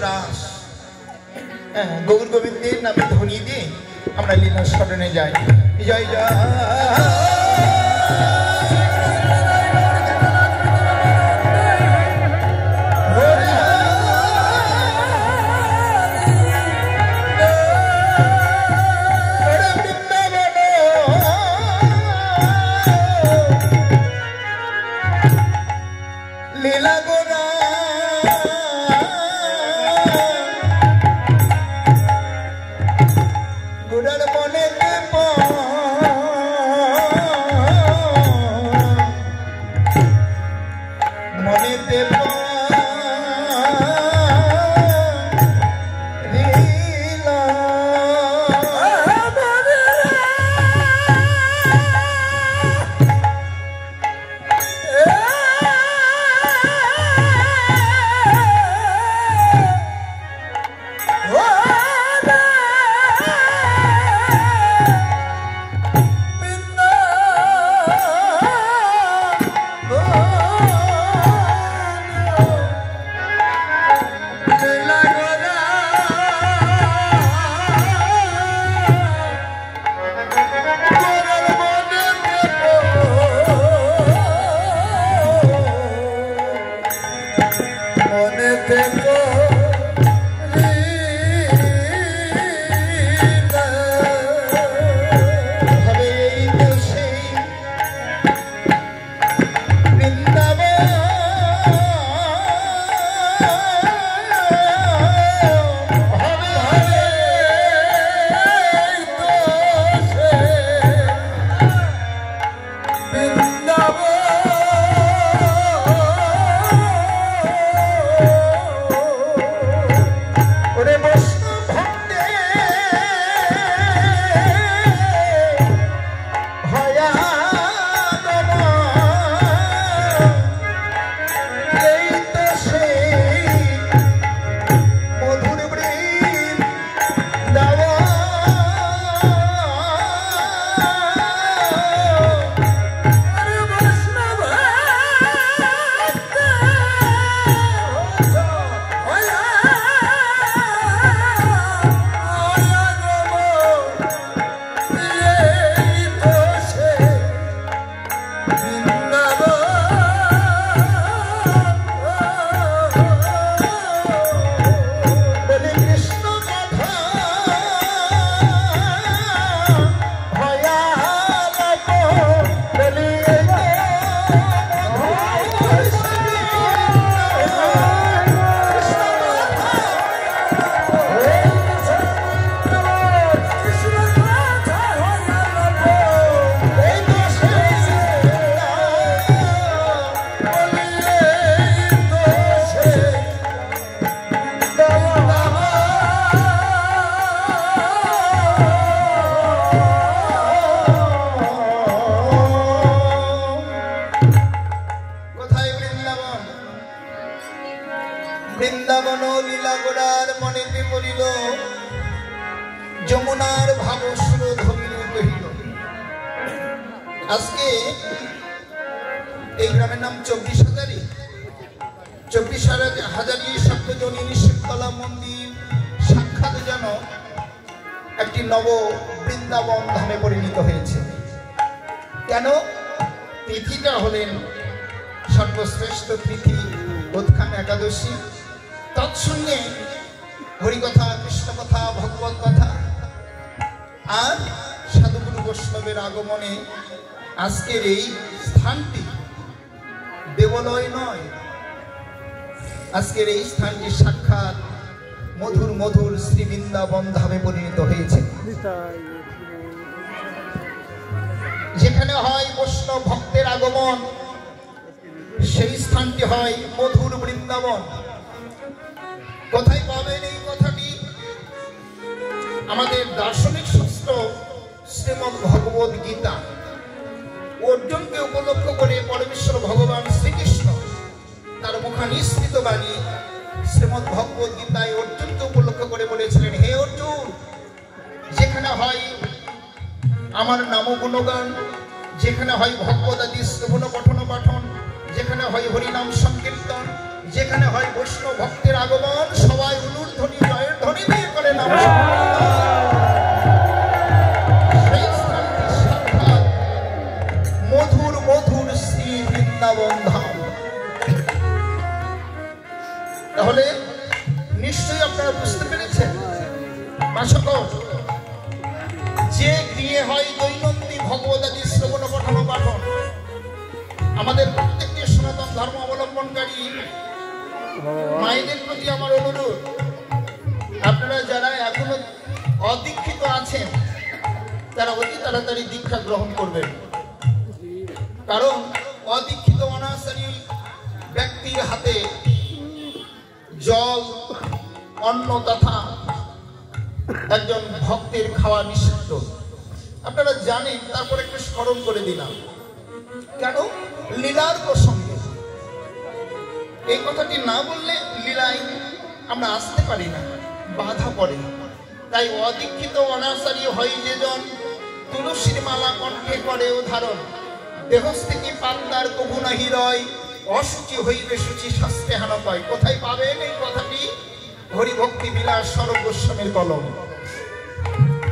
রাস গৌর গোবিন্দের নামে ধ্বনি দিয়ে আমরা লীলা স্মরণে যাই। জয় জয় বৃন্দাবন লীলা গোড়ার মনেতে পড়িল যমুনার ভাবসুর ধরিল কহিল। আজকে এই গ্রামের নাম 24,000 24,000 সপ্তজনী শিবতলা মন্দির সাক্ষাৎ যেন একটি নব বৃন্দাবন ধামে পরিণত হয়েছে। কেন? তিথিটা হলেন সর্বশ্রেষ্ঠ তিথি বোধখান একাদশী। তৎসঙ্গে হরিকথা, কৃষ্ণ কথা, ভগবত কথা আর সাধুগুরু বৈষ্ণবের আগমনে আজকের এই স্থানটি দেবালয় নয়, আজকের এই স্থানটি সাক্ষাৎ মধুর মধুর শ্রী বৃন্দাবন ধামে পরিণত হয়েছে, যেখানে হয় বৈষ্ণব ভক্তের আগমন। সেই স্থানটি হয় মধুর বৃন্দাবন। কোথায় পাবেন এই কথাটি? আমাদের দার্শনিক শাস্ত্র শ্রীমদ্ ভগবদ গীতা অর্জুনকে উপলক্ষ করে পরমেশ্বর ভগবান শ্রীকৃষ্ণ তার মুখানিসৃত বাণী শ্রীমদ্ ভগবদ গীতায় অর্জুনকে উপলক্ষ করে বলেছিলেন, হে অর্জুন, যেখানে হয় আমার নাম গুণগান, যেখানে হয় ভগবদ আদি শ্রবণ পঠন পাঠন, যেখানে হয় হরিনাম সংকীর্তন, যেখানে হয় বৈষ্ণব ভক্তের আগমন, সবাই নিশ্চয়ই আপনারা বুঝতে পেরেছেন। সকল যে গৃহে হয় দৈনন্দিন ভগবদাদি শ্রবণ পঠন পাঠন, আমাদের প্রত্যেকটি সনাতন ধর্ম অবলম্বনকারী মায়েদের প্রতি আমার অনুরোধ, আপনারা যারা এখনো অদীক্ষিত আছেন তারা অতি তাড়াতাড়ি দীক্ষা গ্রহণ করবেন। কারণ অদীক্ষিত অনাচারী ব্যক্তির হাতে জল, অন্ন তথা একজন ভক্তের খাওয়া নিষিদ্ধ। আপনারা জানেন, তারপর একটু স্মরণ করে দিলাম। কেন? লীলার প্রসঙ্গে এই কথাটি না বললে লীলায় আমরা আসতে পারি না, বাধা পড়ে। তাই অদীক্ষিত অনাচারী হয় যেজন, তুলসীর মালা কণ্ঠে করে ও ধারণ, দেহস্থিতি পান্দার কভু নাহি রয়, অসুচি হইবে সূচি শাস্ত্রে হান পায়। কোথায় পাবেন এই কথাটি? হরিভক্তি বিলাস স্বরূপ গোস্বামীর কলম।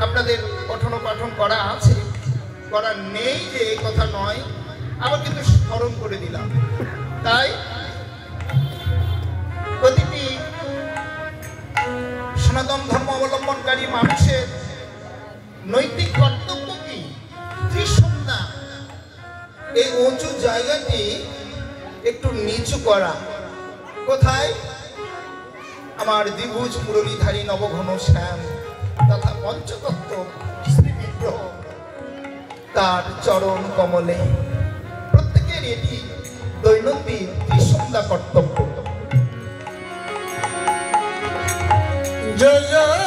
আপনাদের পঠন পাঠন করা আছে, করা নেই যে এই কথা নয়, আবার কিন্তু স্মরণ করে দিলাম। তাই প্রতিটি সনাতন ধর্ম অবলম্বনকারী মানুষের নৈতিক কর্তব্য কি? ত্রিসন্ধ্যা এই উঁচু জায়গাটি একটু নিচু করা। কোথায়? আমার দ্বিভুজ মুরলীধারী নবঘন শ্যাম তথা পঞ্চতত্ত্ব শ্রী বিগ্রহ, তার চরণ কমলে। প্রত্যেকের এটি দৈনন্দিন ত্রিসন্ধ্যা কর্তব্য। জয় জয়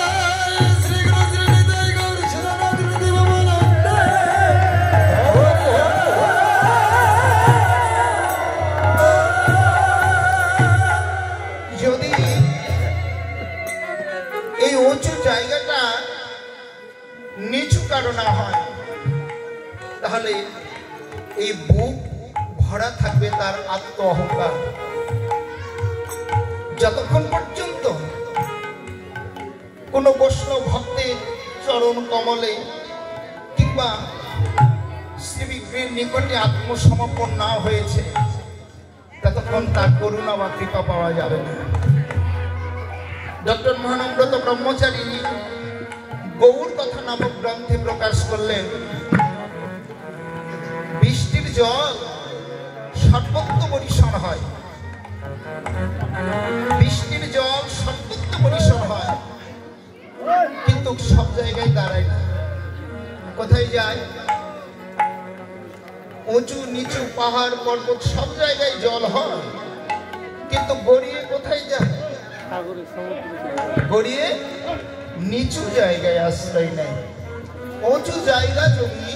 শ্রী গুরু শ্রী নিতাই গৌর সদানন্দ দেবানন্দ। যদি এই উঁচু জায়গাটা নিচু কারো না হয়, তাহলে এই বুক ভরা থাকবে তার আত্ম অহংকার। যতক্ষণ পর্যন্ত কোন বৈষ্ণব ভক্তের চরণ কমলে কিংবা শ্রীবিগ্রহের নিকটে আত্মসমর্পণ না হয়েছে, ততক্ষণ তার করুণা বা কৃপা পাওয়া যাবে না। ডক্টর মহানব্রত ব্রহ্মচারী গৌর কথা নামক গ্রন্থে প্রকাশ করলেন, বৃষ্টির জল সর্বত্র বরিশন হয়, বৃষ্টির জল সর্বত্র বরিশন হয়, কিন্তু সব জায়গায় দাঁড়ায় না। কোথায় যায়? উঁচু নিচু পাহাড় পর্বত সব জায়গায় জল হয়, কিন্তু গড়িয়ে কোথায় যায়? গড়িয়ে নিচু জায়গায় আশ্রয় নেয়। উঁচু জায়গা জমি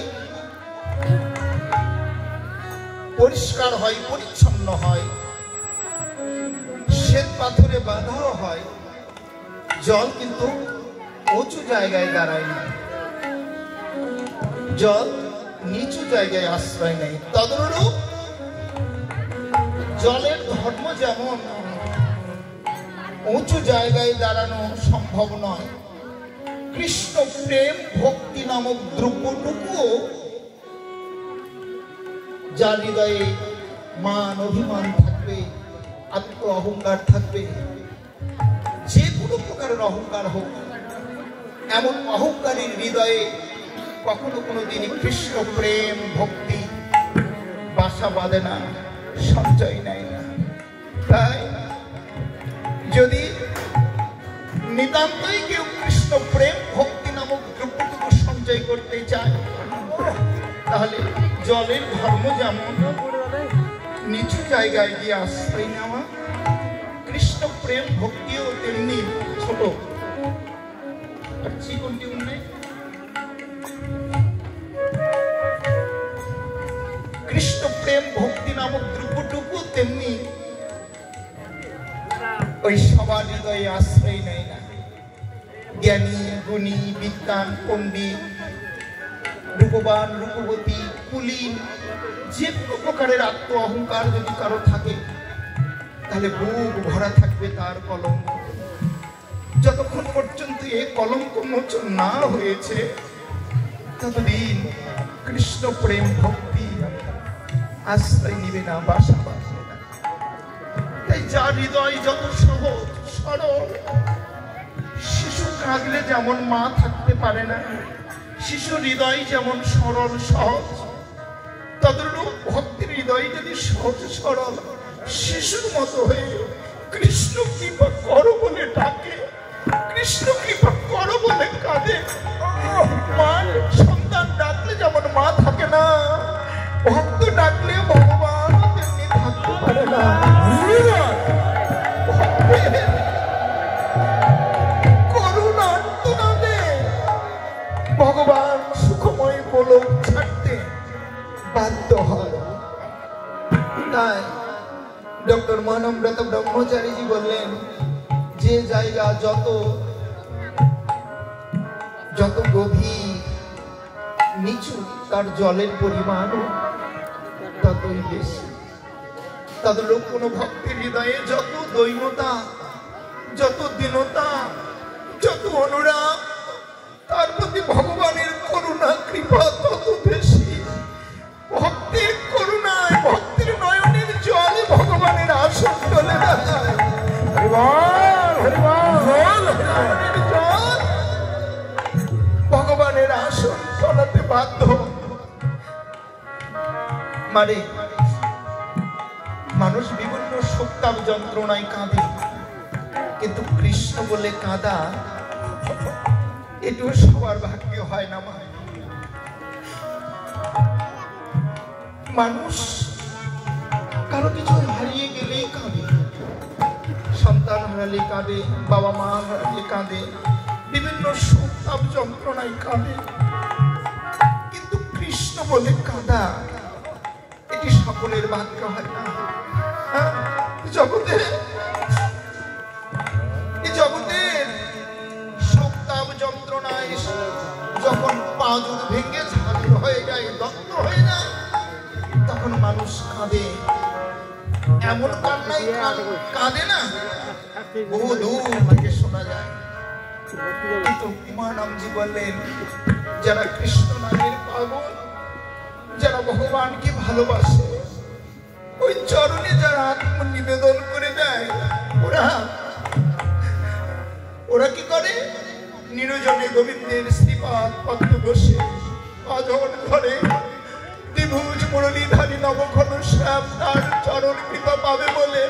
পরিষ্কার হয়, পরিচ্ছন্ন হয়, শ্বেত পাথরে বাঁধাও হয়, জল কিন্তু উঁচু জায়গায় দাঁড়ায় না, জল নিচু জায়গায় আশ্রয় নেয়। তদনুরূপ জলের ধর্ম যেমন উঁচু জায়গায় দাঁড়ানো সম্ভব নয়, কৃষ্ণ প্রেম ভক্তি নামক দ্রব্যটুকুও যার হৃদয়ে মান অভিমান থাকবে, আত্ম অহংকার থাকবে, যে কোনো প্রকারের অহংকার হোক, এমন অহংকারীর হৃদয়ে কখনো কোনোদিনই কৃষ্ণ প্রেম ভক্তি বাসা বাঁধে না, সঞ্চয় নেয় না। তাই যদি নিতান্তই কেউ কৃষ্ণ প্রেম ভক্তি নামক দ্রব্যটুকু সঞ্চয় করতে চায়, তাহলে জলের ধর্ম যেমন নিচু জায়গায় গিয়ে আশ্রয় নেওয়া, কৃষ্ণ প্রেম ভক্তিও তেমনি ছোট। চিকনটি উন্নয় কৃষ্ণ প্রেম ভক্তি নামক দ্রব্যটুকু তেমনি ওই সবার হৃদয়ে আশ্রয় নেয় না। জ্ঞানী গুণী বিদ্বান পণ্ডিত, রূপবান রূপবতী কুলীন, যে কোনো প্রকারের আত্ম অহংকার যদি কারো থাকে, তাহলে বুক ভরা থাকবে তার কলঙ্ক। যতক্ষণ পর্যন্ত এই কলঙ্ক মোচন না হয়েছে, ততদিন কৃষ্ণ প্রেম ভক্তি আশ্রয় নিবে না, বাসা বাঁধবে না। তাই যার হৃদয় যত সহজ সরল, কাঁদলে যেমন মা থাকতে পারে না, শিশু হৃদয় যেমন সরল সহজ, তদরূপ ভক্তের হৃদয় যদি সহজ সরল শিশুর মতো হয়ে কৃষ্ণ কৃপা করো বলে ডাকে, কৃষ্ণ কৃপা করো বলে কাঁদে। মা সন্তান ডাকলে যেমন মা থাকে না, ভক্ত ডাকলে ভগবান তেমনি থাকতে পারে না। করুণার্তনাদে ভগবান সুখময় গোলক ছাড়তে বাধ্য হয়। তাই ডক্টর মহানম্রত ব্রহ্মচারীজি বললেন, যে জায়গা যত গভীর নিচু তার জলের পরিমাণ ততই বেশি। তাদের লোক কোনো ভক্তের হৃদয়ে যত দৈন্যতা, যত দীনতা, যত অনুরাগ, তার প্রতি ভগবানের করুণা কৃপা তত বেশি। ভক্তের করুণায়, ভক্তের নয়নের জলে ভগবানের আসন চলে যায়। নয়নের জল ভগবানের আসন চলাতে বাধ্য। মানে মানুষ বিভিন্ন সুখ-তাপ যন্ত্রণায় কাঁদে, কিন্তু কৃষ্ণ বলে কাঁদা এটুকু সবার ভাগ্য হয় না। মানুষ কারো কিছু হারিয়ে গেলেই কাঁদে, সন্তান হারালে কাঁদে, বাবা মা হারালে কাঁদে, বিভিন্ন সুখ-তাপ যন্ত্রণায় কাঁদে, কিন্তু কৃষ্ণ বলে কাঁদা এটি সকলের ভাগ্য হয় না। জগতের সুখ-তাপ যন্ত্রণায় যখন পাঁজর ভেঙে ঝাড়ুর হয়ে যায়, দগ্ধ হয়ে যায়, তখন মানুষ কাঁদে। এমন কান্নাই কাঁদে না বহু দূর থেকে শোনা যায়। কিন্তু উমানন্দজি বললেন, যারা কৃষ্ণ নামের পাগল, যারা ভগবানকে ভালোবাসে, ওই চরণে যারা আত্মনিবেদন করে দেয়, ওরা কি করে? নিরজনে গোবিন্দের শ্রীপাদ পদ্ম বসে অজন ঘরে দ্বিভুজ মুরলীধারী নবঘন শ্যাম তার চরণ কৃপা পাবে বলে,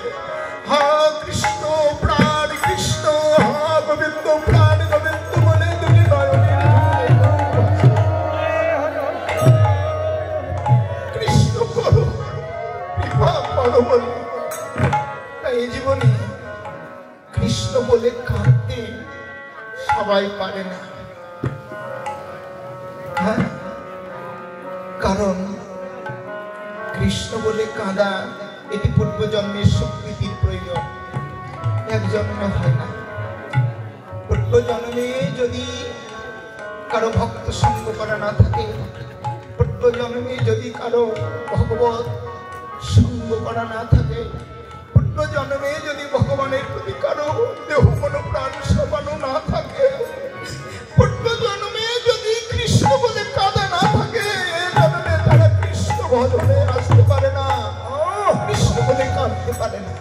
হা কৃষ্ণ প্রাণ কৃষ্ণ, হা গোবিন্দ প্রাণ গোবিন্দ বলে দুটি নয়নে কৃষ্ণ করো কৃপা করো বলে। তাই এই জীবনে কৃষ্ণ বলে কাঁদতে সবাই পারে না। হ্যাঁ, কারণ কৃষ্ণ বলে কাঁদা এটি পূর্বজন্মের শক্তির প্রয়োজন, এক জন্মে হয় না। পূর্বজন্মে যদি কারো ভক্ত সঙ্গ করা না থাকে, পূর্বজন্মে যদি কারো ভগবত সঙ্গ করা না থাকে, পূর্বজন্মে যদি ভগবানের প্রতি কারো দেহ মন প্রাণ সমানো না থাকে, পূর্বজন্মে যদি কৃষ্ণ বলে কাঁদা না থাকে, জন্মে তারা কৃষ্ণ ভজনে আসতে পারে না, কৃষ্ণ বলে কাঁদতে পারে না।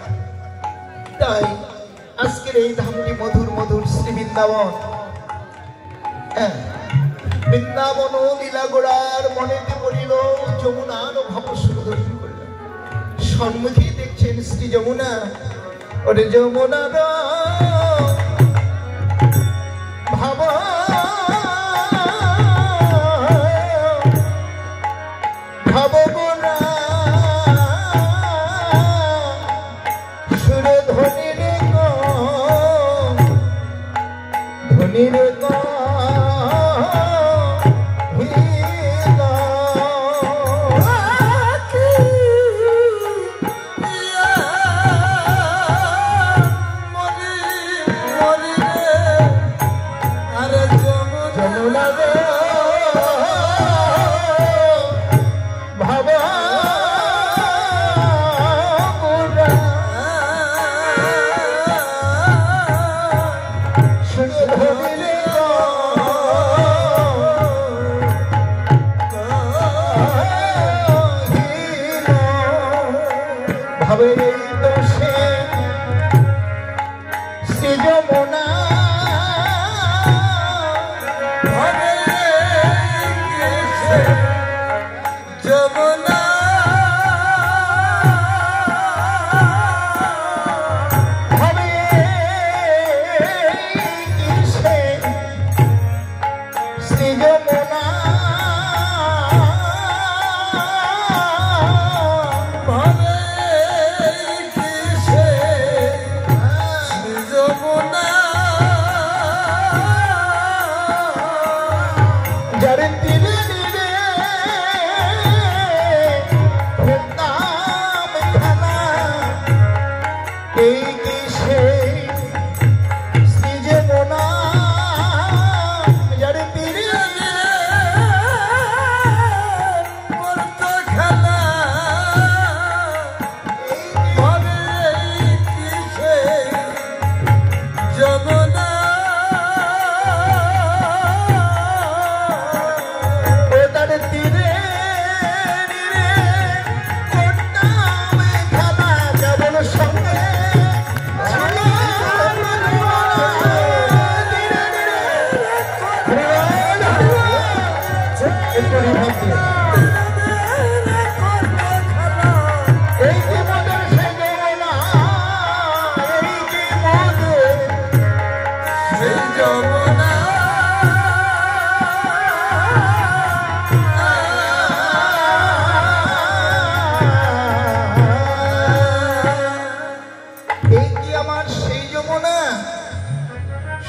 তাই আজকের এই ধামটি মধুর মধুর শ্রী বৃন্দাবন, বৃন্দাবন লীলা গোড়ার মনেতে পড়িল যমুনার ভাব সুন্দরী করিল। সম্মুখে দেখছেন শ্রী যমুনা, ওরে যমুনা ভাব ভাব গোনা সুর ধ্বনির ধ্বনির শ্রী যমুনা যমুনা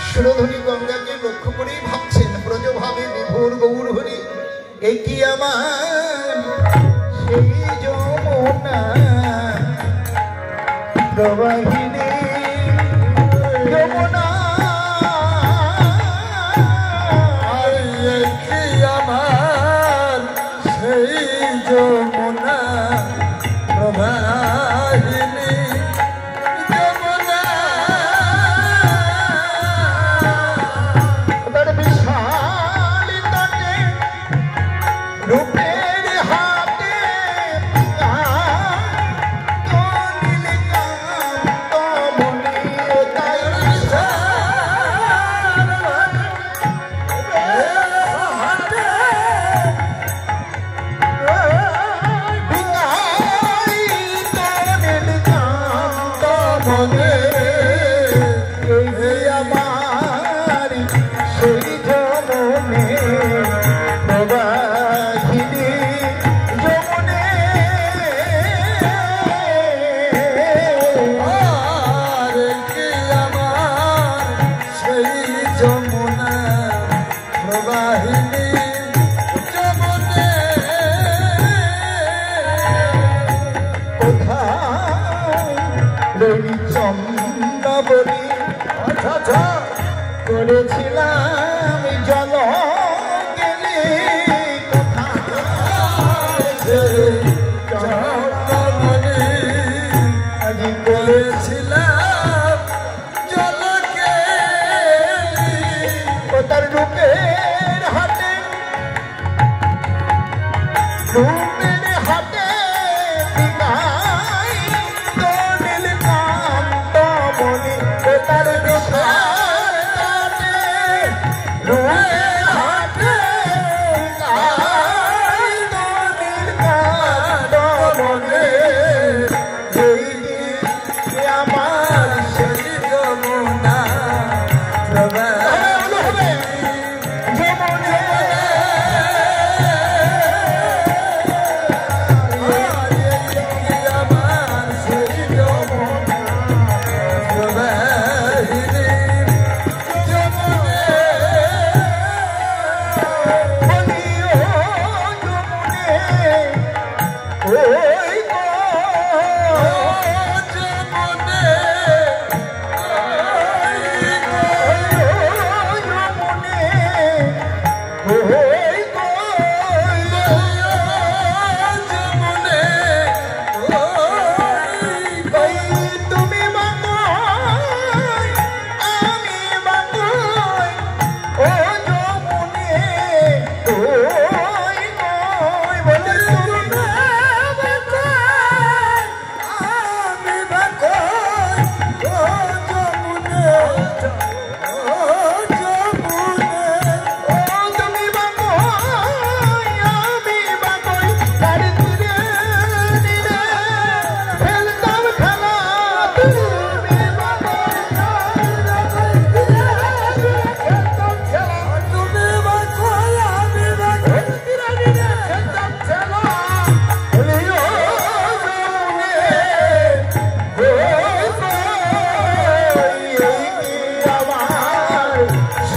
সুরধনী গঙ্গাকে লক্ষ্য করেই ভাবছেন ব্রজভাবে বিভোর গৌর হরি এই কি আমার সেই যমুনা প্রবাহিনী যমুনা এই কি আমার সেই যমুনা প্রবাহিনী চন্দ্রাবলী করেছিলাম জল গেলে আজি করেছিলাম জলকে ও তার রূপের হাতে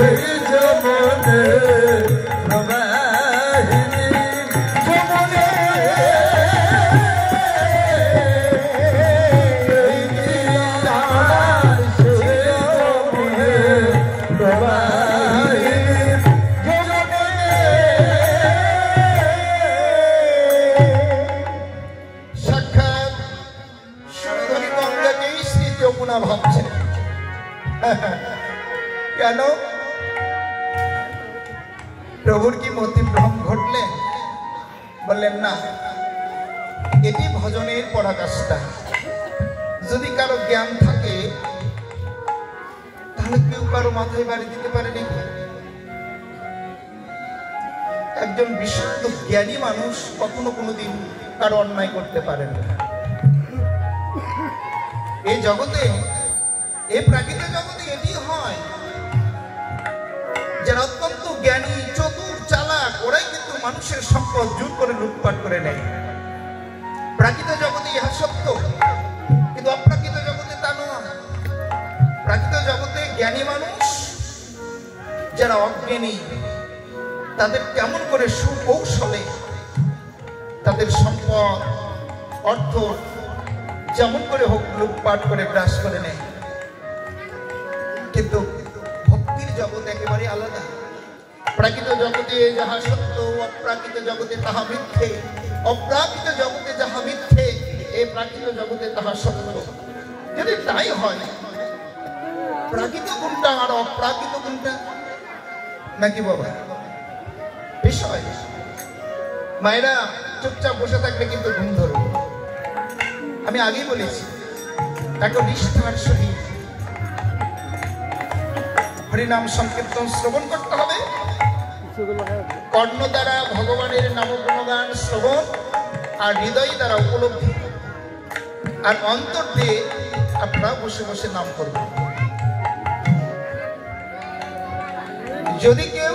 সেই যমনে প্রবাহিনী যমনে ভাবছে কেন প্রভুর কি মতিভ্রম ঘটলে বললেন না এটি ভজনের পরাকাষ্ঠা যদি কারো জ্ঞান থাকে তাহলে কেউ কারো মাথায় বাড়ি দিতে পারে নাকি একজন বিশুদ্ধ জ্ঞানী মানুষ কখনো কোনোদিন কারো অন্যায় করতে পারে না এই জগতে এই প্রাকৃতিক জগতে এটি হয় যারা অত্যন্ত জ্ঞানী চতুর চালাক ওরাই কিন্তু মানুষের সম্পদ জোর করে লুটপাট করে নেয় প্রাকৃতিক জগতে ইহা সত্য কিন্তু অপ্রাকৃত জগতে তা নয় প্রাকৃতিক জগতে জ্ঞানী মানুষ যারা অজ্ঞানী তাদের কেমন করে সুকৌশলে তাদের সম্পদ অর্থ যেমন করে হোক লুটপাট করে গ্রাস করে নেয় কিন্তু ভক্তির জগৎ একেবারে আলাদা প্রাকৃত জগতে যাহা সত্য অপ্রাকৃত জগতে তাহা মিথ্যে অপ্রাকৃত জগতে যাহা মিথ্যে এই প্রাকৃত জগতে তাহা সত্য যদি তাই হয় প্রাকৃত কোনটা আর অপ্রাকৃত কোনটা নাকি বাবা বিষয় মায়েরা চুপচাপ বসে থাকলে কিন্তু ঘুম ধরবে আমি আগেই বলেছি একটা নিষ্ঠার সহিত হরিনাম সংকীর্তন শ্রবণ করতে হবে কর্ণ দ্বারা ভগবানের নাম গুণগান শ্রবণ আর হৃদয় দ্বারা উপলব্ধি আর অন্তর দিয়ে আপনারা বসে বসে নাম করবেন যদি কেউ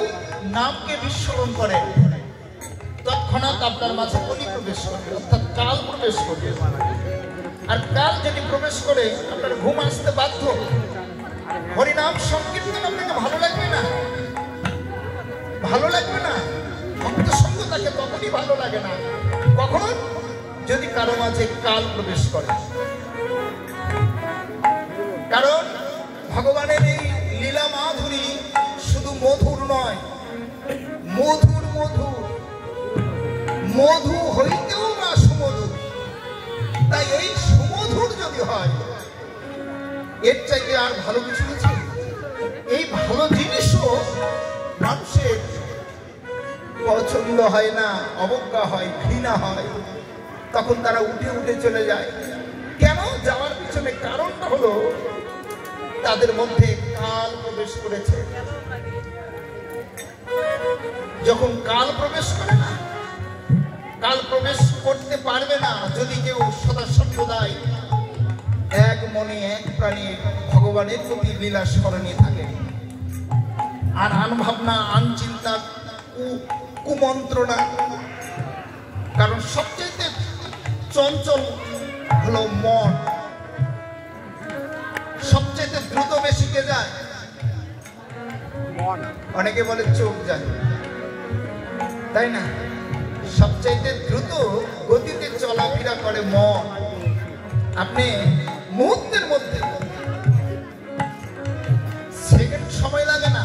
নামকে বিস্মরণ করে তৎক্ষণাৎ আপনার মাঝে কলি প্রবেশ করবে অর্থাৎ কাল প্রবেশ করবে আর কাল যদি প্রবেশ করে আপনার ঘুম আসতে বাধ্য হরিনাম সংকীর্তন আপনাকে ভালো লাগবে না ভক্ত সঙ্গ তাকে তখনই ভালো লাগে না কখন যদি কারো মাঝে কাল প্রবেশ করে কারণ ভগবানের এই লীলা মাধুরী শুধু মধুর নয় মধুর মধুর মধু হইতেও না সুমধুর তাই এই সুমধুর যদি হয় এর চাইতে আর ভালো কিছু আছে এই ভালো জিনিসও মানুষের পছন্দ হয় না অবজ্ঞা হয় ঘৃণা হয় তখন তারা উঠে উঠে চলে যায় কেন যাওয়ার পিছনে কারণটা হলো তাদের মধ্যে কাল প্রবেশ করেছে যখন কাল প্রবেশ করে না কাল প্রবেশ করতে পারবে না যদি কেউ সদা সর্বদাই এক মনে এক প্রাণী ভগবানের প্রতি লীলা স্মরণে থাকে আর আন ভাবনা আন চিন্তা কুমন্ত্রণা কারণ সবচেয়ে চঞ্চল হলো মন সবচেয়ে দ্রুত বেশি কে যায় অনেকে বলে চোখ যায় তাই না সবচাইতে দ্রুত গতিতে চলাফেরা করে মন আপনি মুহূর্তের মধ্যে সেকেন্ড সময় লাগে না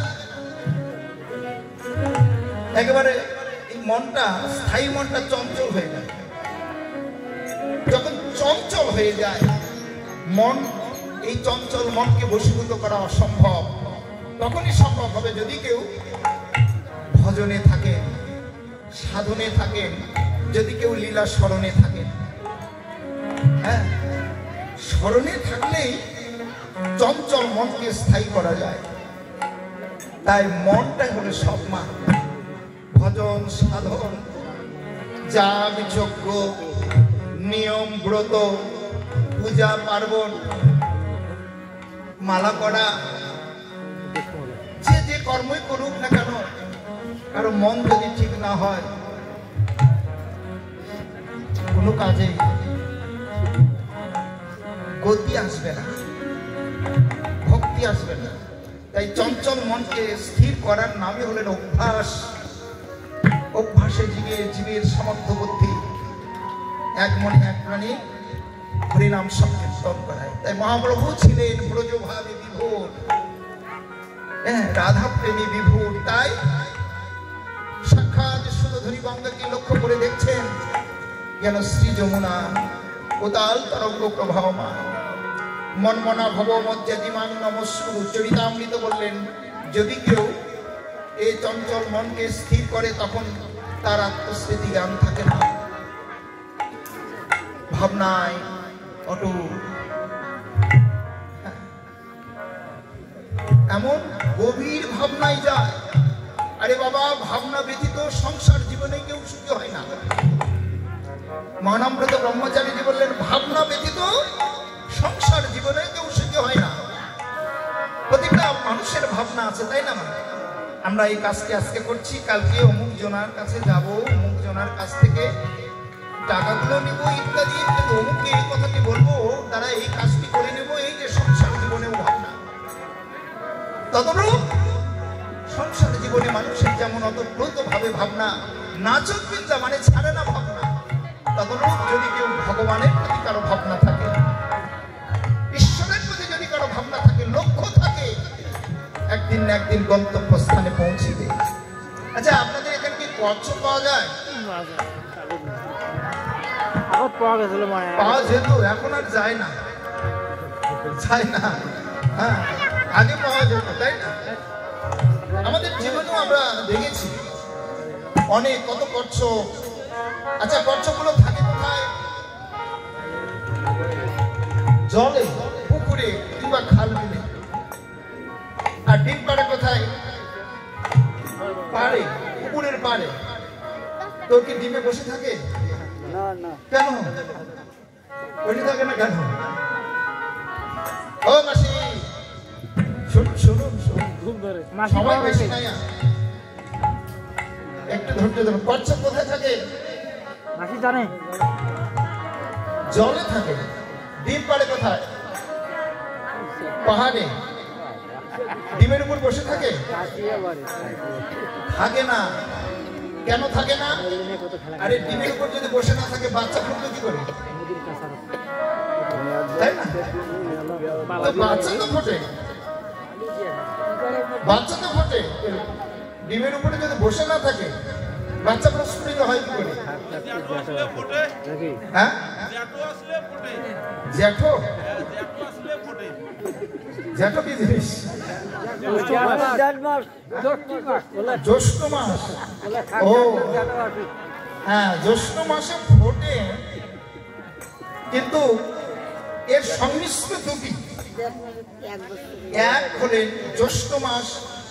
একেবারে এই মনটা স্থায়ী মনটা চঞ্চল হয়ে যায় যখন চঞ্চল হয়ে যায় মন এই চঞ্চল মনকে বশীভূত করা অসম্ভব তখনই সম্ভব হবে যদি কেউ ভজনে থাকেন সাধনে থাকেন যদি কেউ লীলা স্মরণে থাকেন হ্যাঁ স্মরণে থাকলেই চঞ্চল মনকে স্থায়ী করা যায় তাই মনটাই হলো সব মা ভজন সাধন যাগ যজ্ঞ নিয়ম ব্রত পূজা পার্বণ মালা করা যে কর্মই করুক না কেন কারো মন যদি ঠিক না হয় কোনো কাজে গতি আসবে না ভক্তি আসবে না তাই চঞ্চল মনকে স্থির করার নামই হলেন অভ্যাস। অভ্যাসে জীবের সামর্থ্য বুদ্ধি এক মনে এক প্রাণী হরিনাম সংকীর্তন করায়। তাই মহাপ্রভু ছিলেন ব্রজভাবে বিভোর, রাধা প্রেমী বিভোর। তাই সাক্ষাৎ সুরধুরী গঙ্গাকে লক্ষ্য করে দেখছেন যেন শ্রী যমুনা উতাল তরঙ্গ প্রবাহমান। মনমনা ভব মজ্জাদিমান নমস্কুরু চরিতামৃত বললেন, যদি কেউ এই চঞ্চল মনকে স্থির করে তখন তার আত্মস্মৃতি জ্ঞান থাকে না, ভাবনায় অটুট, এমন গভীর ভাবনায় যায়। আরে বাবা, ভাবনা ব্যতীত সংসার জীবনে কেউ সুখী হয় না। মহানামব্রত ব্রহ্মচারীজি বললেন, ভাবনা ব্যতীত সংসার জীবনে কেউ সুখী হয় না। প্রতিটা মানুষের ভাবনা আছে, তাই না? আমরা এই কাজটি আজকে করছি, কালকে অমুক জনার কাছে যাব, অমুক জনার কাছ থেকে টাকাগুলো নিব ইত্যাদি, কিন্তু অমুককে এই কথাটি বলবো, তারা এই কাজটি করে নেব, এই যে সংসার জীবনেও ভাবনা। তদরূপ সংসার জীবনে মানুষের যেমন অতপ্রত ভাবে ভাবনা, নাচক বিদ্যা মানে ছাড়ে না ভাবনা, তদরূপ যদি কেউ ভগবানের প্রতি কারো ভাবনা থাকে, ঈশ্বরের প্রতি যদি কারো ভাবনা থাকে, লক্ষ্য থাকে, একদিন না একদিন গন্তব্যস্থানে পৌঁছিবে। আচ্ছা, আপনাদের এখানে কি কচ্ছপ পাওয়া যায়? পাওয়া যেত, এখন আর যায় না, যায় না। হ্যাঁ, আগে পাওয়া যেত, তাই না? আমাদের জীবনেও আমরা দেখেছি অনেক কত কচ্ছপ। আচ্ছা, কচ্ছপগুলো থাকে কোথায়? জলে, পুকুরে কিংবা খাল বিলে। আর ডিম পাড়ে কোথায়? পাড়ে, পুকুরের পাড়ে। তো কি ডিমে বসে থাকে? কেন বসে থাকে না? কেন? ও মাসি, শুনুন শুনুন শুনুন, সবাই বেশি নাই, একটু ধৈর্য ধরুন। কচ্ছপ কোথায় থাকে? মাসি জানে, জলে থাকে। ডিম পাড়ে কোথায়? পাহাড়ে। ডিমের উপর বসে থাকে? থাকে না। কেন থাকে না? আরে ডিমের উপর যদি বসে না থাকে, বাচ্চা ফুটবে কি করে? তাই না? বাচ্চা তো ফোটে, বাচ্চা তো ফোটে। ডিমের উপরে যদি বসে না থাকে, বাচ্চা প্রস্ফুটিত হয় কি করে? হ্যাঁ, জ্যাঠো, জ্যাঠো কি জিনিস? জ্যৈষ্ঠ মাস। ও হ্যাঁ, জ্যৈষ্ঠ মাসে ফোটে, কিন্তু এর সংমিশ্র দুটি। এক হলেন জ্যৈষ্ঠ মাস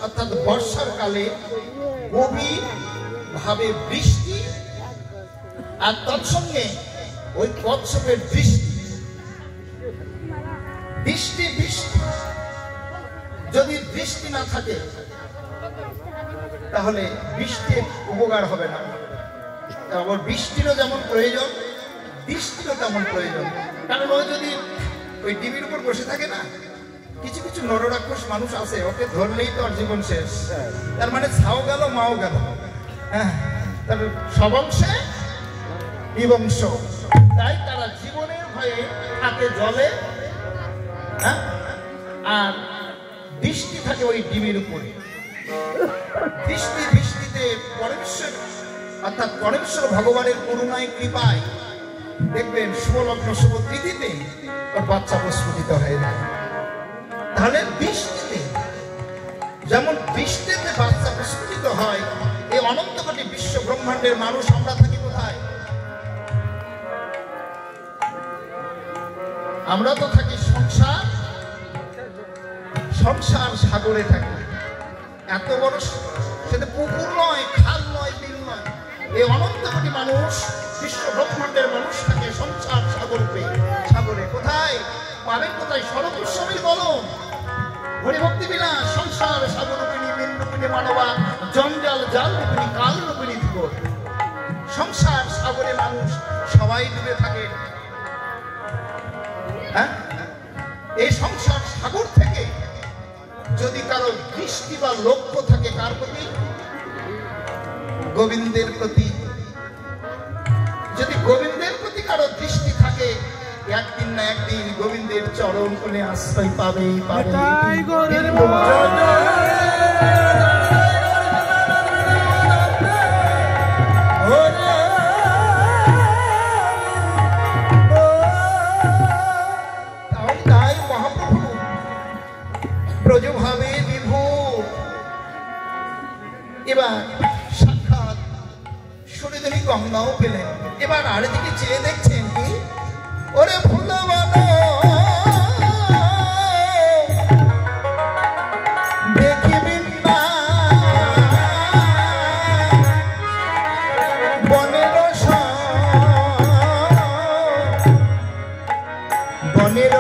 অর্থাৎ বর্ষার কালে গভীর ভাবে বৃষ্টি, আর তৎসঙ্গে ওই কচ্ছপের দৃষ্টি। বৃষ্টি বৃষ্টি যদি বৃষ্টি না থাকে তাহলে বৃষ্টির উপকার হবে না। আবার বৃষ্টিরও যেমন প্রয়োজন, বৃষ্টিরও তেমন প্রয়োজন। কারণ ও যদি ওই ডিবির উপর বসে থাকে না, কিছু কিছু নররাক্ষস মানুষ আছে, ওকে ধরলেই তো আর জীবন শেষ। তার মানে ছাও গেল মাও গেল। হ্যাঁ, তার সবংশে বিবংশ। তাই তারা জীবনের ভয়ে থাকে জলে, হ্যাঁ, আর বৃষ্টি থাকে ওই ডিমের উপরে। বৃষ্টিতে পরমেশ্বর অর্থাৎ পরমেশ্বর ভগবানের করুণায় কৃপায় দেখবেন শুভলগ্ন শুভ তিথিতে ওর বাচ্চা প্রস্ফুটিত হয়ে যায়। তাহলে বৃষ্টিতে যেমন বৃষ্টিতে বাচ্চা প্রস্ফুটিত হয়, এই অনন্ত কোটি বিশ্ব ব্রহ্মাণ্ডের মানুষ আমরা থাকি কোথায়? আমরা তো থাকি সংসার সাগরে থাকি। এত বড়, সেটা পুকুর নয়, খাল নয়, বিল নয়। এই অনন্ত কোটি মানুষ, বিশ্ব ব্রহ্মাণ্ডের মানুষ থাকে সংসার সাগরে। কোথায় পাবেন? কোথায়? সরগোস্বামীর কলম, হরিভক্তি বিনা সংসার সাগর রূপিণী, বিন রূপিণী মানবা, জঞ্জাল জাল রূপিণী, কাল রূপিণী ধীবর। সংসার সাগরে মানুষ সবাই ডুবে থাকে। হ্যাঁ, এই সংসার সাগর থেকে যদি কারো দৃষ্টি বা লক্ষ্য থাকে কার প্রতি? গোবিন্দের প্রতি। যদি গোবিন্দের প্রতি কারো দৃষ্টি থাকে, একদিন না একদিন গোবিন্দের চরণ কোণে আশ্রয় পাবেই পাবে। তাই মহাপ্রভু ব্রজভাবে বিভোর, এবার সাক্ষাৎ সুরিধরি গঙ্গাও পেলেন। এবার আর দিকে চেয়ে দেখছেন কি, ওরে ফুলবান দেখিবিন না বনের বনের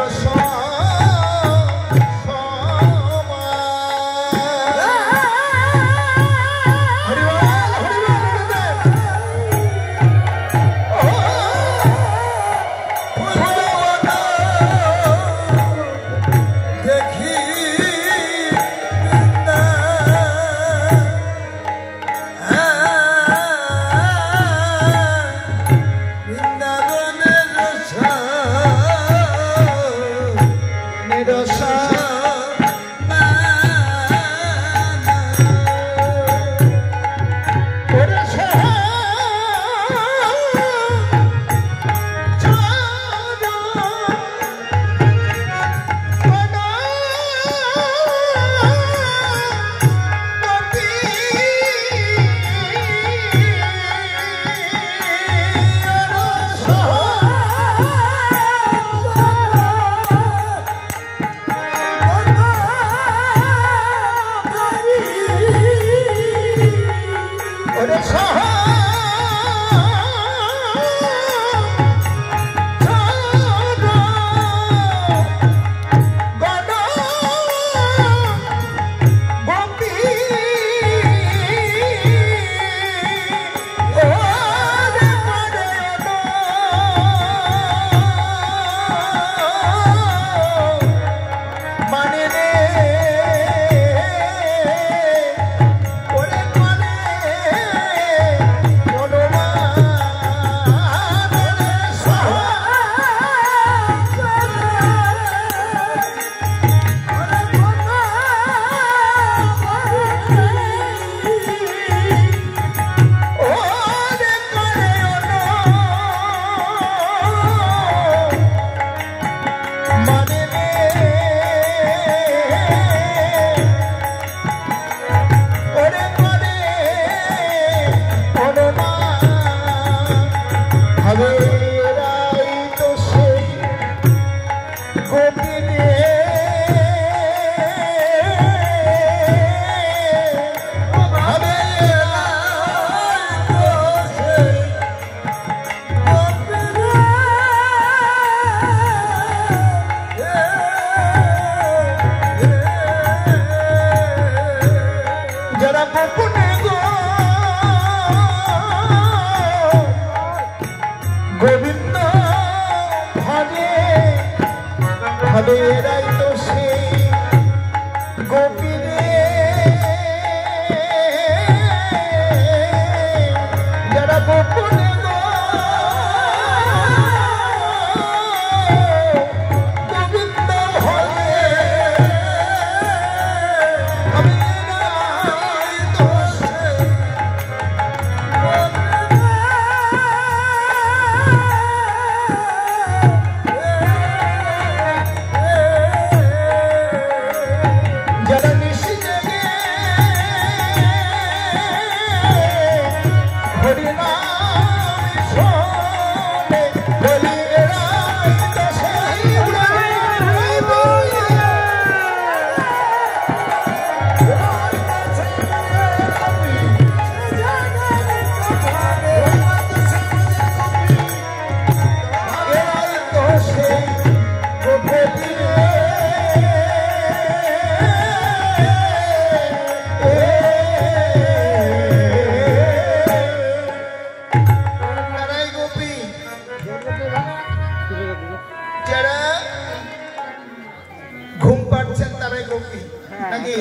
নাকি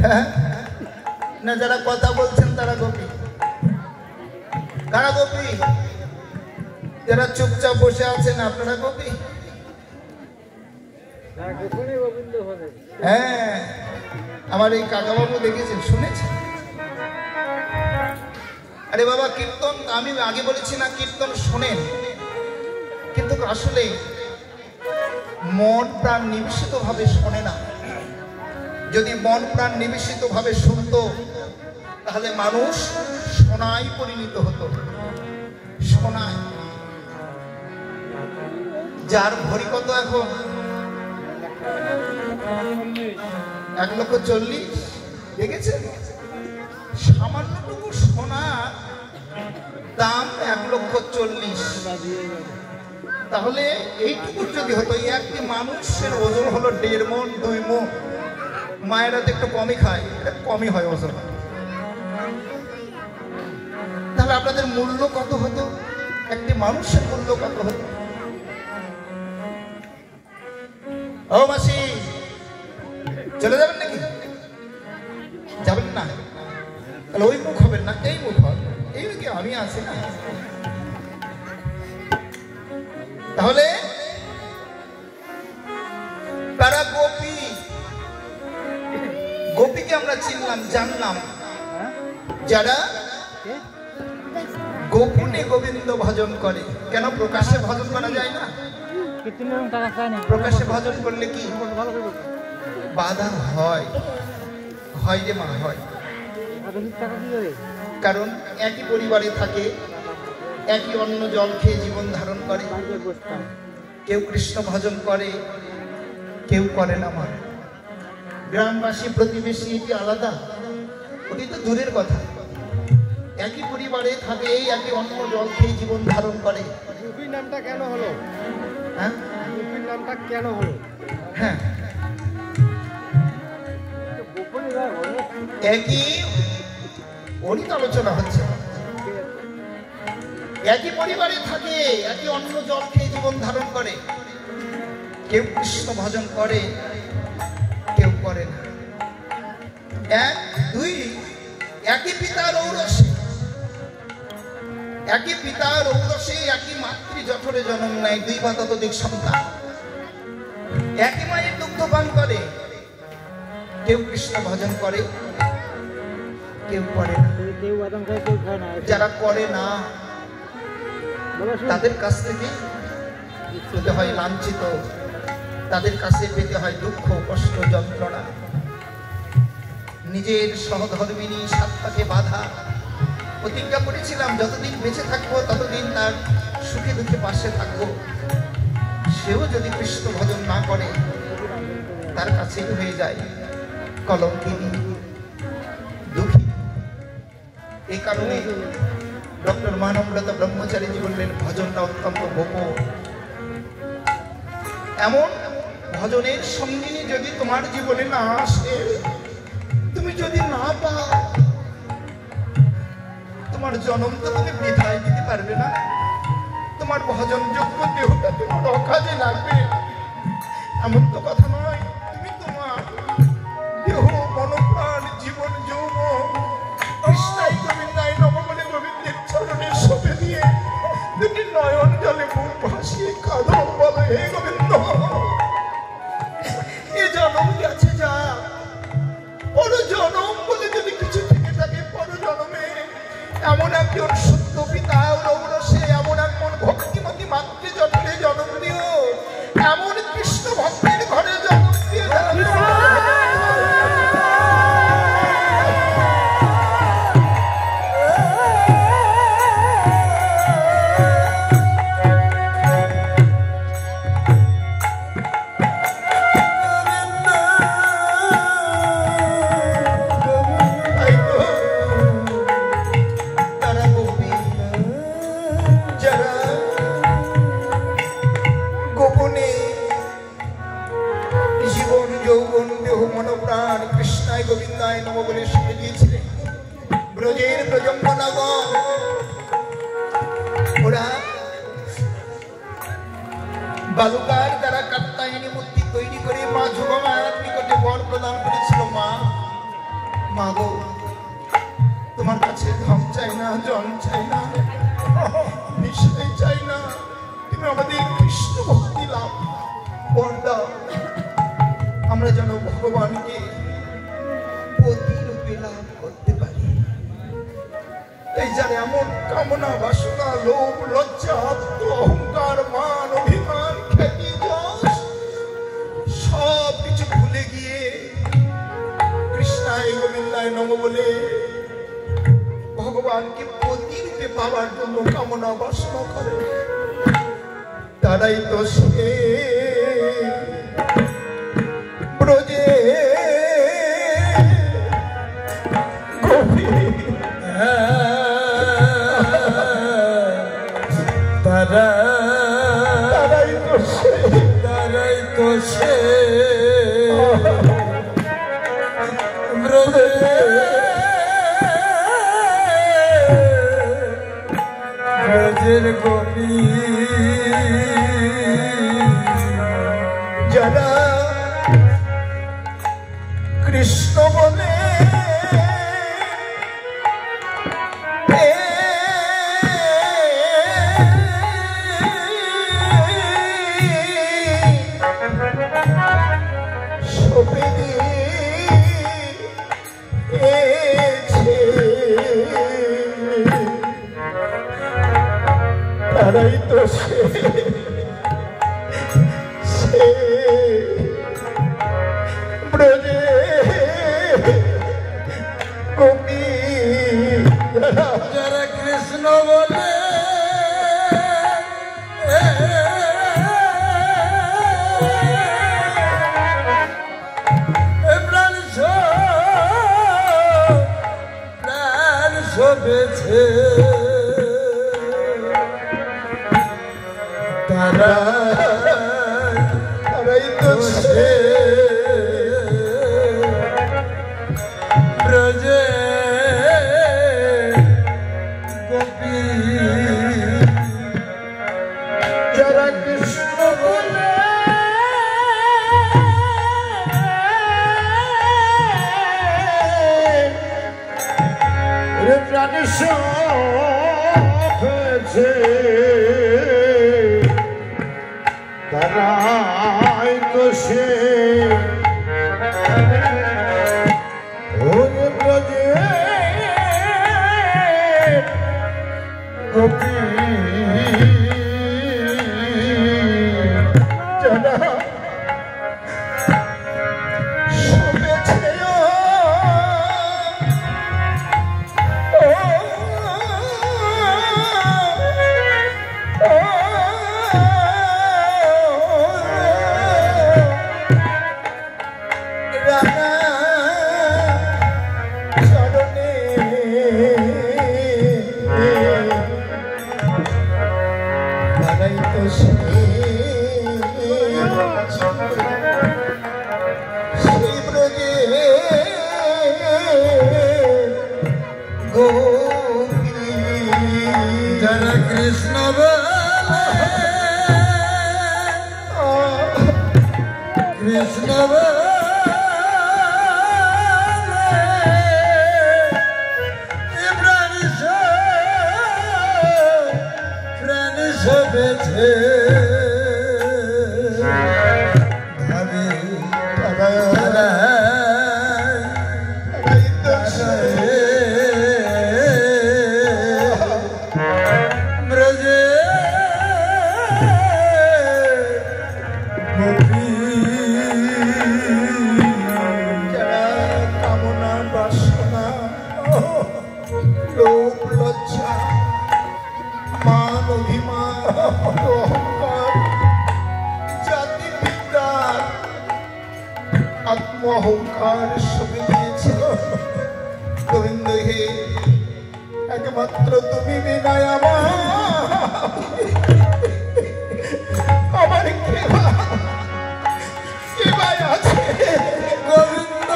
হ্যাঁ? না যারা কথা বলছেন তারা গোপী? কারা গোপী? যারা চুপচাপ বসে আছেন আপনারা গোপী? হ্যাঁ, আমার এই কাকাবাবু দেখেছেন, শুনেছেন? আরে বাবা, কীর্তন আমি আগে বলেছি না, কীর্তন শোনেন, কিন্তু আসলে মন প্রাণ নিবেশিত ভাবে শোনে না। যদি মন প্রাণ নিবেশিত ভাবে শুনতো তাহলে মানুষ সোনায় পরিণত হতো। সোনায়। যার ভরি কত এখন? 1,40,000। দেখেছেন? সামান্যটুকু সোনা দাম 1,40,000। তাহলে এইটুকু যদি হতো, একটি মানুষের ওজন হলো 1.5 মণ 2 মণ। মায়েরা তো একটু কমই খায়, এটা কমই হয় ওজন। তাহলে আপনাদের মূল্য কত হতো? একটি মানুষের মূল্য কত হতো? ও মাসি, চলে যাবেন নাকি? যাবেন না? তাহলে ওই মুখ হবেন না, এই মুখ হবে। এই কি আমি আছি না? তাহলে তারা গোপী। গোপীকে আমরা চিনলাম, জানলাম, যারা গোপনে গোবিন্দ ভজন করে। কেন প্রকাশ্যে ভজন করা যায় না? প্রকাশ্যে ভজন করলে কি বাধা হয়? হয় রে মা, হয়। কারণ একই পরিবারে থাকে, একই অন্ন জল খেয়ে জীবন ধারণ করে। কেউ কৃষ্ণ ভজন করে, কেউ করে না। মা, গ্রামবাসী প্রতিবেশী এটি আলাদা, ওটি তো দূরের কথা। একই পরিবারে থাকে, এই একই অন্ন জল খেয়ে জীবন ধারণ করে। গোপীর নামটা কেন হলো? হ্যাঁ, গোপীর নামটা কেন হলো? হ্যাঁ, একই ওরই তো আলোচনা হচ্ছে। একই পরিবারে থাকে, একই অন্ন জল খেয়ে জীবন ধারণ করে। কেউ কৃষ্ণ ভজন করে, কেউ করে না। 1, 2, একই পিতার ঔরসে, একই পিতার ঔরসে একই মাতৃ জঠরে জন্ম নেয় 2 বা ততোধিক সন্তান। একই মায়ের দুগ্ধ পান করে। কেউ কৃষ্ণ ভজন করে, কেউ করে না। যারা করে না তাদের কাছ থেকে পেতে হয় লাঞ্ছিত, তাদের কাছে পেতে হয় দুঃখ, কষ্ট, যন্ত্রণা। নিজের সহধর্মিণী সাত্তাকে বাধা। প্রতিজ্ঞা করেছিলাম যতদিন বেঁচে থাকবো ততদিন তার সুখে দুঃখে পাশে থাকবো। সেও যদি কৃষ্ণ ভজন না করে তার কাছেই হয়ে যায় কলঙ্কিনী, দুঃখী। এই কারণে ডক্টর মানব্রতা ব্রহ্মচারীজি বললেন ভজনটা অত্যন্ত গোপন। এমন ভজনের সঙ্গিনী যদি তোমার জীবনে না আসে, তুমি যদি না পাও, তোমার জন্ম তো তুমি বৃথায় দিতে পারবে না। তোমার ভজন যোগ্য দেহটা তোমার অকাজে লাগবে, এমন তো কথা নয়। তুমি তোমার দেহ, মনপ্রাণ, জীবন, যৌবন কৃষ্ণাই গোবিন্দাই নম বলে গোবিন্দের চরণে সঁপে দিয়ে 2টি নয়ন জলে মুখ ভাসিয়ে কাঁদো, বলো হে গোবিন্দ, এ জন্ম গেছে যা, পর জন্ম বলে যদি কিছু থেকে থাকে পর জন্মে এমন একজন সত্য পিতা ঔরসে, এমন একজন ভক্তিমতী মাতৃ জঠরে জন্ম দিও, এমন কৃষ্ণ ভক্তের ঘরে জন্ম দিয়ে গোবিন্দায় নম বলে শুনে দিয়েছিলেন। ব্রজের ব্রজঙ্গনাগণ ওরা বালুকার দ্বারা কাত্যায়নী মূর্তি তৈরি করে মা যুগমায়ার নিকটে বর প্রদান করেছিল। মা মা গো, তোমার কাছে ধন চাই না, জন চাই না, বিষয় চাই না, তুমি আমাদের কৃষ্ণ ভক্তি লাভ বর দাও। আমরা যেন ভগবানকে প্রতিরূপে লাভ করতে পারি। এই যারা এমন কামনা বাসনা, লোভ, লজ্জা, আত্ম অহংকার, মান, অভিমান, খ্যাতি, যশ সব কিছু ভুলে গিয়ে কৃষ্ণায় গোবিন্দায় নম বলে ভগবানকে প্রতিরূপে পাওয়ার জন্য কামনা বাসনা করে, তারাই তো সে ব্রজে তারাই তো সে ব্রজের গোপী, যারা কৃষ্ণ বলে তারাই তো সে ব্রজে গোপী, যারা কৃষ্ণ বলে প্রাণ শোভেছে, তারাই তো সে ব্রজে গোপী, যারা কৃষ্ণ বলে প্রাণ শোভেছে, তারাই তো সে ব্রজে গোপী, যারা শুনেছে সেই ব্রজে গোপী, যারা কৃষ্ণ বলে কৃষ্ণ বলে প্রাণ শোভেছে, ব্রজে গোপী, যারা কামনা বাসনা, লোভ, লজ্জা, মান, অভিমান, অহংকার, জাতি বিদ্যার আত্ম অহংকার সবে দিয়েছিল। গোবিন্দ হে, একমাত্র তুমি বিনায় আমার কেবাই আছে। গোবিন্দ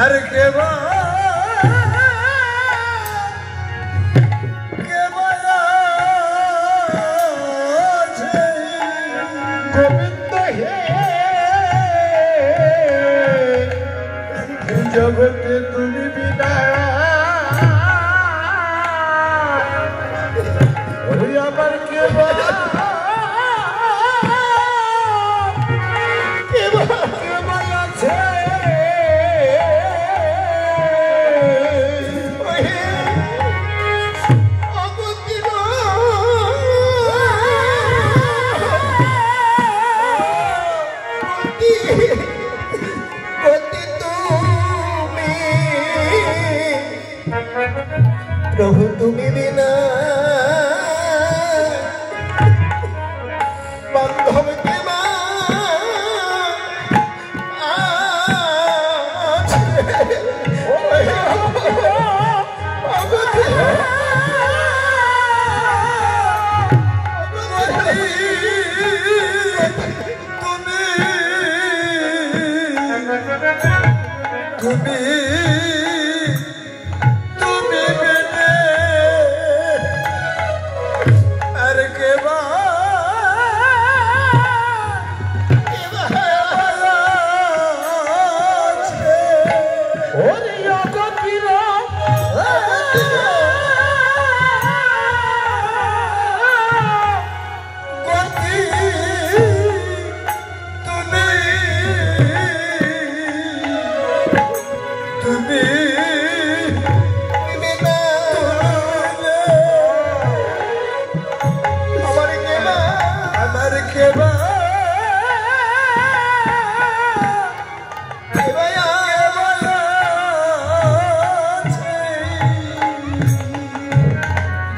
আর কেবা তুমি বিনা ওই আমার কে আছে প্রভু তুমি বিনা বান্ধব কেবা তুমি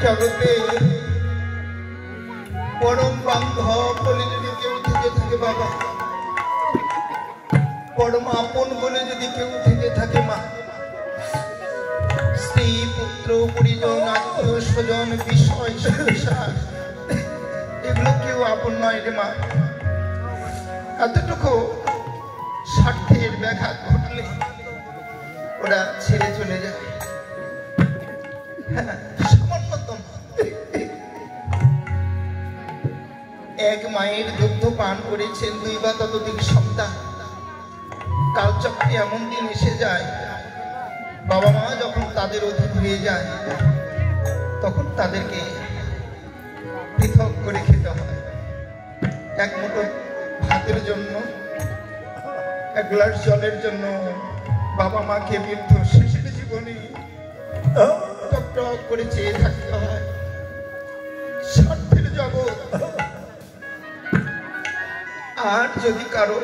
জগতে পরম বান্ধব বলে যদি কেউ থেকে থাকে বাবা, পরম আপন বলে যদি কেউ থেকে থাকে মা, স্ত্রী পুত্র পরিজন আত্মীয় স্বজন বিষয় সংসার এগুলো কেউ আপন নয় রে মা। এতটুকু স্বার্থের ব্যাঘাত ঘটলে ওরা ছেড়ে চলে যায়। সামান্যতম এক মায়ের দুগ্ধ পান করেছেন 2 বা ততোধিক সন্তান। কালচক্রে এমন দিন এসে যায় বাবা মা যখন তাদের অধীন হয়ে যায় তখন তাদেরকে পৃথক করে খেতে হয়। এক মুঠো ভাতের জন্য, এক গ্লাস জলের জন্য বাবা মাকে বৃদ্ধ শেষের জীবনে টক টক করে চেয়ে থাকতে হয়। স্বার্থের জগৎ। আর যদি কারো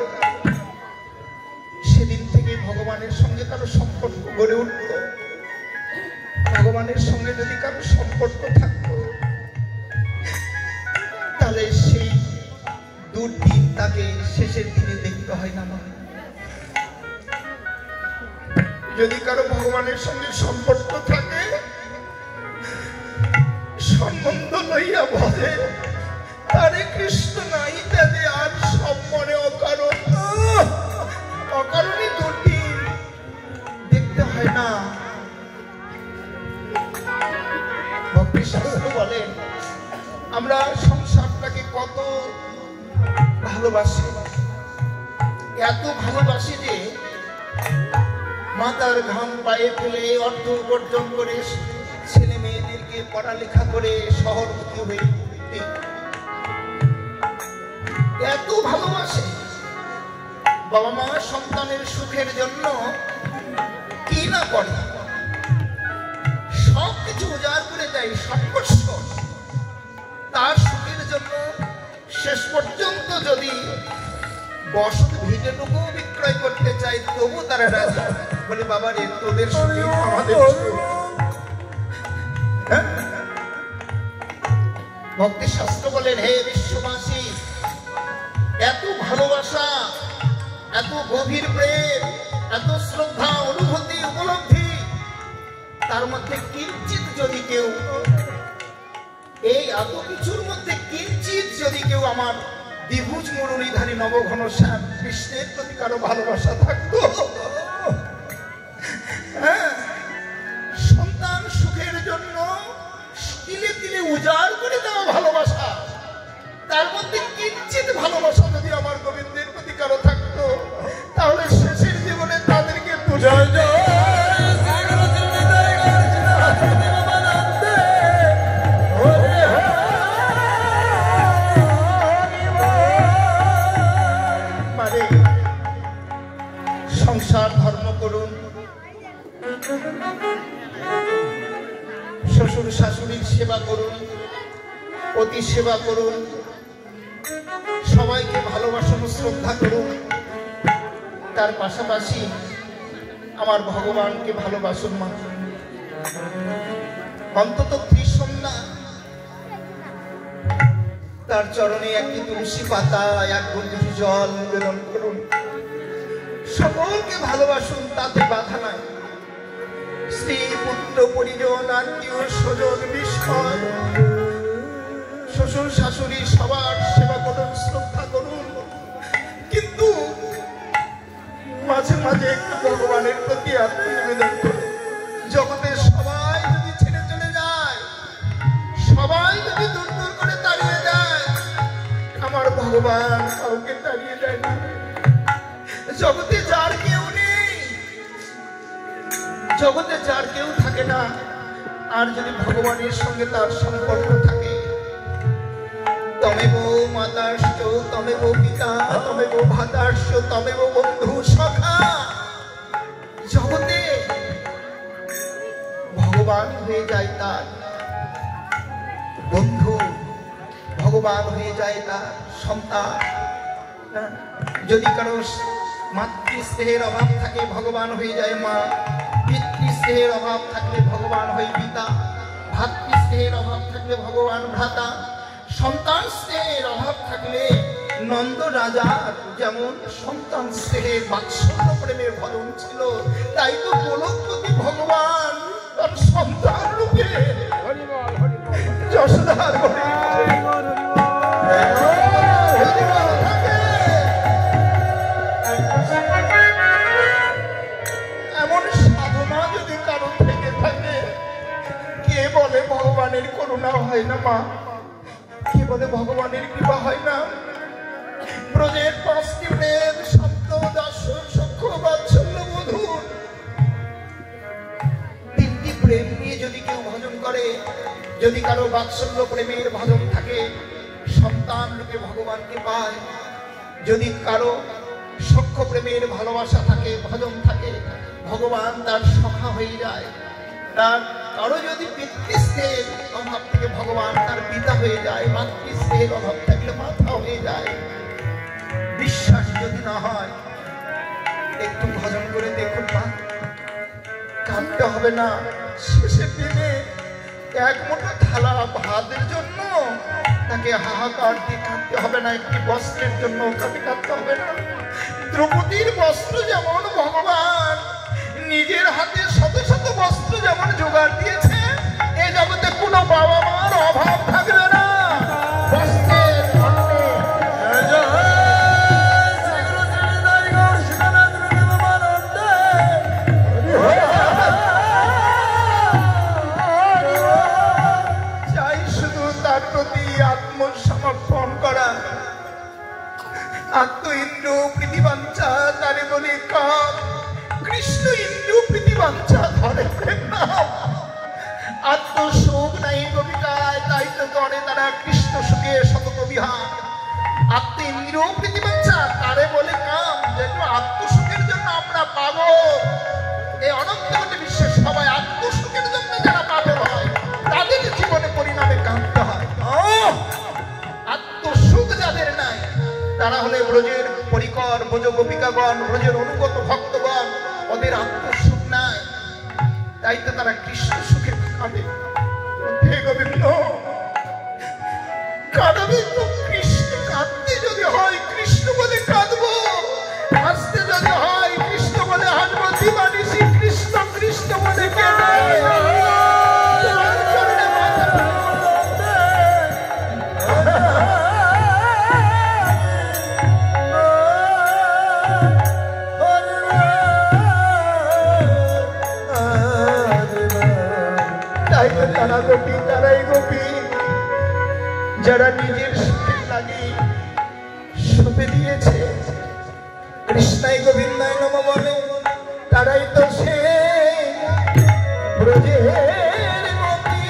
সেদিন থেকে ভগবানের সঙ্গে কারো সম্পর্ক গড়ে উঠত, ভগবানের সঙ্গে যদি কারো সম্পর্ক থাকত, তাহলে সেই দুর্দিন তাকে শেষের দিনে দেখতে হয় না মা। যদি কারো ভগবানের সঙ্গে সম্পর্ক থাকে, সম্বন্ধ লইয়া বলে হরে কৃষ্ণ নাই তাতে আর সব মনে অকারণ, অকারণই দুর্দিন দেখতে হয় না। ভক্তি শাস্ত্র বলেন আমরা সংসারটাকে কত ভালোবাসি, এত ভালোবাসি যে মাতার ঘাম পায়ে ফেলে অর্থ উপার্জন করে ছেলে মেয়েদেরকে পড়ালেখা করে শহরমুখী হয়ে এত ভালোবাসে। বাবা মা সন্তানের সুখের জন্য কি না করে, সবকিছু উজাড় করে দেয়, সর্বস্ব তার সুখের জন্য। শেষ পর্যন্ত যদি বসত ভিটেটুকু বিক্রয় করতে চাই তবু তারা রাজি। বলে বাবা রে তোদের সুখে আমাদের সুখ। ভক্তি শাস্ত্র বলেন হে বিশ্ববাসী, এত ভালোবাসা, এত গভীর প্রেম, এত শ্রদ্ধা, অনুভূতি, উপলব্ধি, তার মধ্যে কিঞ্চিত যদি কেউ, এই এত কিছুর মধ্যে কিঞ্চিত যদি কেউ আমার দ্বিভুজ মুরলীধারী নবঘন শ্যাম কৃষ্ণের প্রতি কারো ভালোবাসা থাকতো, সন্তান সুখের জন্য তিলে তিলে উজাড় করে দেওয়া ভালোবাসা, তার মধ্যে কিঞ্চিত ভালোবাসা যদি আমার গোবিন্দের প্রতি কারো থাকতো, তাহলে শেষের জীবনে তাদেরকে জয় জয় অতি সেবা করুন, সবাইকে ভালোবাসুন, শ্রদ্ধা করুন, তার পাশাপাশি আমার ভগবানকে ভালোবাসুন। মা অন্তত ত্রিসন্ধ্যা তার চরণে একটি তুলসী পাতা, এক গণ্ডি জল নিবেদন করুন, সকলকে ভালোবাসুন, তাতে বাধা নাই। স্ত্রী পুত্র পরিজন আত্মীয় স্বজন বিষয় শ্বশুর শাশুড়ি সবার সেবা করুন, শ্রদ্ধা করুন, কিন্তু মাঝে মাঝে একটু ভগবানের প্রতি আত্মনিবেদন করুন। জগতের সবাই যদি ছেড়ে চলে যায়, সবাই যদি দূর দূর করে তাড়িয়ে যায়, আমার ভগবান কাউকে তাড়িয়ে যায় না। জগতে যার কেউ নেই, জগতে যার কেউ থাকে না, আর যদি ভগবানের সঙ্গে তার সম্পর্ক থাকে, তমেব মাতাশ্চ তমেব পিতা তমেব ভ্রাতাশ্চ তমেব বন্ধু সখা। জগতে ভগবান হয়ে যায় তার বন্ধু, ভগবান হয়ে যায় তার সন্তান। যদি কারো মাতৃস্নেহের অভাব থাকে, ভগবান হয়ে যায় মা। পিতৃস্নেহের অভাব থাকলে ভগবান হয় পিতা। ভাতৃস্নেহের অভাব থাকলে ভগবান ভ্রাতা। সন্তান স্নেহের অভাব থাকলে নন্দ রাজার যেমন সন্তান স্নেহের বাৎসল্য প্রেমের ভজন ছিল, তাই তো গোলকপতি ভগবান তার সন্তান রূপে যশোদার ঘরে এমন সাধনা যদি কারো থেকে থাকে, কে বলে ভগবানের করুণা হয় না মা? কে বলে ভগবানের কৃপা হয় না? ব্রজের 5টি বেদ, শব্দ, দর্শন, সখ্য, বাৎসল্য, মধুর 3টি প্রেম নিয়ে যদি কেউ ভজন করে, যদি কারো বাৎসল্য প্রেমের ভজন থাকে, সন্তান রূপে ভগবানকে পায়। যদি কারো সখ্য প্রেমের ভালোবাসা থাকে, ভজন থাকে, ভগবান তার সখা হয়ে যায়। তার কারো যদি পিতৃস্নেহের অভাব থেকে ভগবান তার পিতা হয়ে যায়, মাতৃস্নেহের অভাব থাকলে মাতা হয়ে যায়। বিশ্বাস যদি না হয়, একটু ভজন করে দেখুন মা, কাঁদতে হবে না। শেষের দিনে এক মুঠো থালা ভাতের জন্য তাকে হাহাকার দিয়ে কাঁদতে হবে না, একটি বস্ত্রের জন্য তাকে কাঁদতে হবে না। দ্রৌপদীর বস্ত্র যেমন ভগবান নিজের হাতে শত শত বস্ত্র যেমন জোগাড় দিয়েছে, এ জগতে কোনো বাবা মার অভাব থাকবে না বস্ত্রের অন্নে। চাই শুধু তার প্রতি আত্মসমর্পণ করা। আত্ম ইন্দ্র প্রীতিবাঞ্ছা তারে বলে কাম, কৃষ্ণ ইন্দ্র প্রীতিবাঞ্ছা ধরে প্রেম নাম। আত্মসুখ নাই কবিতায়, তাই তো করে তারা কৃষ্ণ সুখে শতক বিহার। আত্ম ইন্দ্র প্রীতিবাঞ্ছা তারে বলে কাম, যেহেতু আত্মসুখের জন্য আমরা পাগল। এই অনন্ত কোটি বিশ্বের সবাই আত্মসুখের জন্য যারা পাগল হয়, তাদের জীবনে পরিণামে কাঁদতে হয়। আত্মসুখ যাদের নাই, তারা হলে ব্রজের পরিকর, ব্রজ গোপিকাগণ, ব্রজের অনুগত ভক্তগণ, ওদের আত্মসুখ নাই, তাই তো তারা কৃষ্ণ সুখে কাঁদে। হে গোবিন্দ, কাঁদবে তো কৃষ্ণ। কাঁদতে যদি হয় কৃষ্ণ বলে কাঁদবো, হাসতে যদি হয় কৃষ্ণ বলে হাসবো। দিবানিশি কৃষ্ণ কৃষ্ণ বলে কেঁদে তারা গোপী, তারাই গোপী যারা নিজের সুখের লাগে সঁপে দিয়েছে কৃষ্ণাই গোবিন্দায় নম বলে, তারাই তো সে ব্রজের গোপী।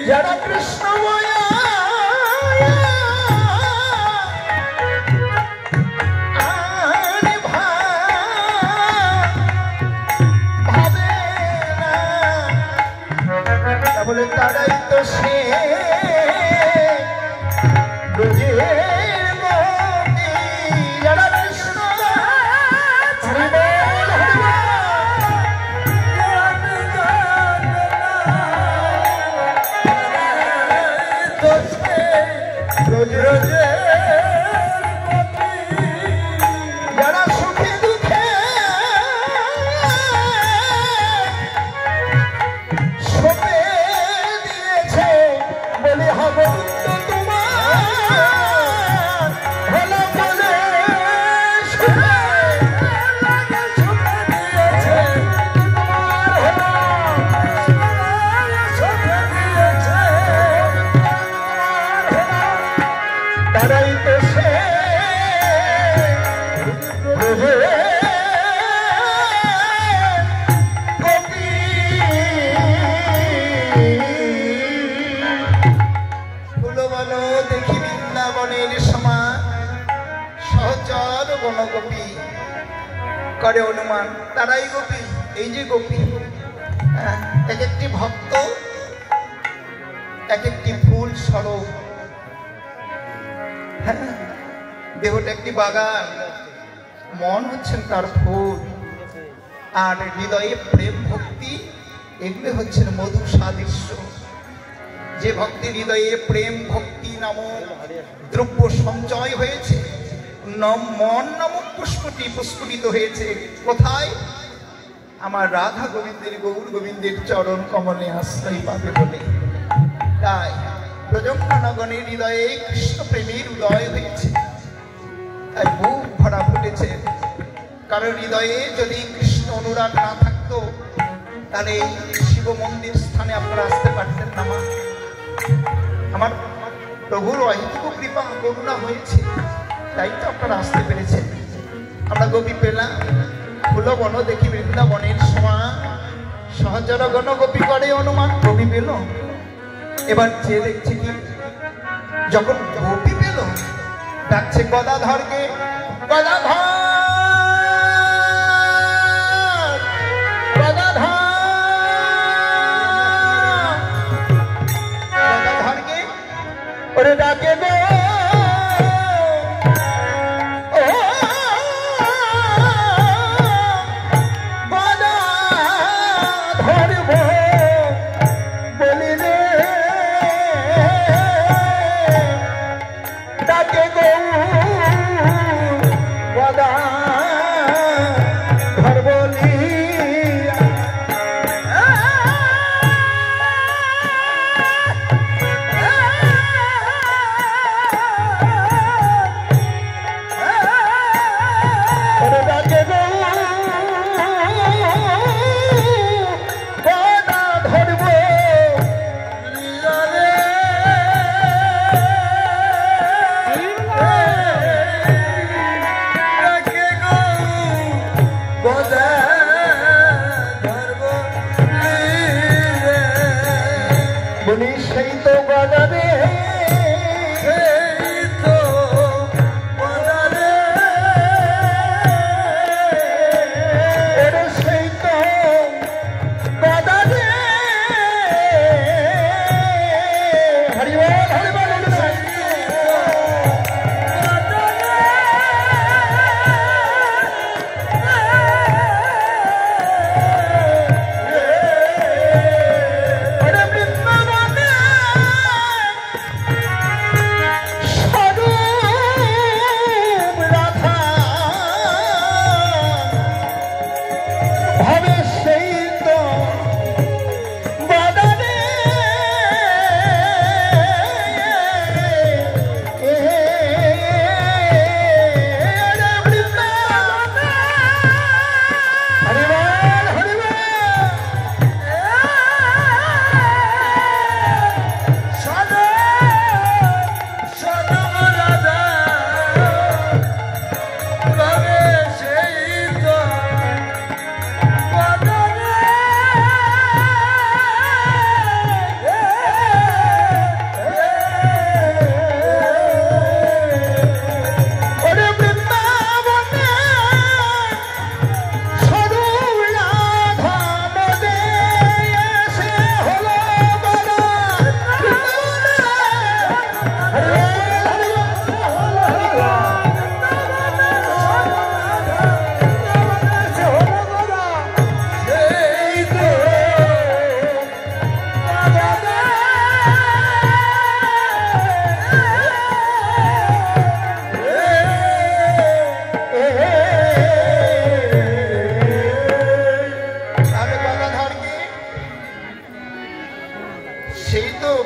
যারা কৃষ্ণ গণগোপী করে অনুমান তারাই গোপী। এই যে গোপী, এক একটি ভক্ত এক একটি ফুল স্বরূপ। দেহটা একটি বাগান, মন হচ্ছেন তার ফুল, আর হৃদয়ে প্রেম ভক্তি এগুলো হচ্ছেন মধু সাদৃশ্য। যে ভক্তি হৃদয়ে প্রেম ভক্তি নামক দ্রব্য সঞ্চয় হয়েছে, মন নামক পুষ্পটি প্রস্ফুটিত হয়েছে কোথায়? আমার রাধা গোবিন্দের গৌর গোবিন্দের চরণ কমলে আশ্রয় পাবে বলে। তাই প্রজঙ্গনগণের হৃদয়ে কৃষ্ণ প্রেমের উদয় হয়েছে, তাই বুক ভরা ফুটেছে। কারণ হৃদয়ে যদি কৃষ্ণ অনুরাগ না থাকতো তাহলে শিব মন্দির স্থানে আপনারা আসতে পারতেন না। আমার প্রভুর অহেতুক কৃপা করুণা হয়েছে, তাই তো আপনারা আসতে পেরেছেন। আমরা গোপী পেলাম, ফুল বন দেখি বৃন্দাবনের সময় সহচর গণ গোপী করে অনুমান। গোপী পেল, এবার যে দেখছে কি, যখন গোপী পেল ডাকছে গদাধরকে, গদাধর গদাধরকে ওরে ডাকে গো,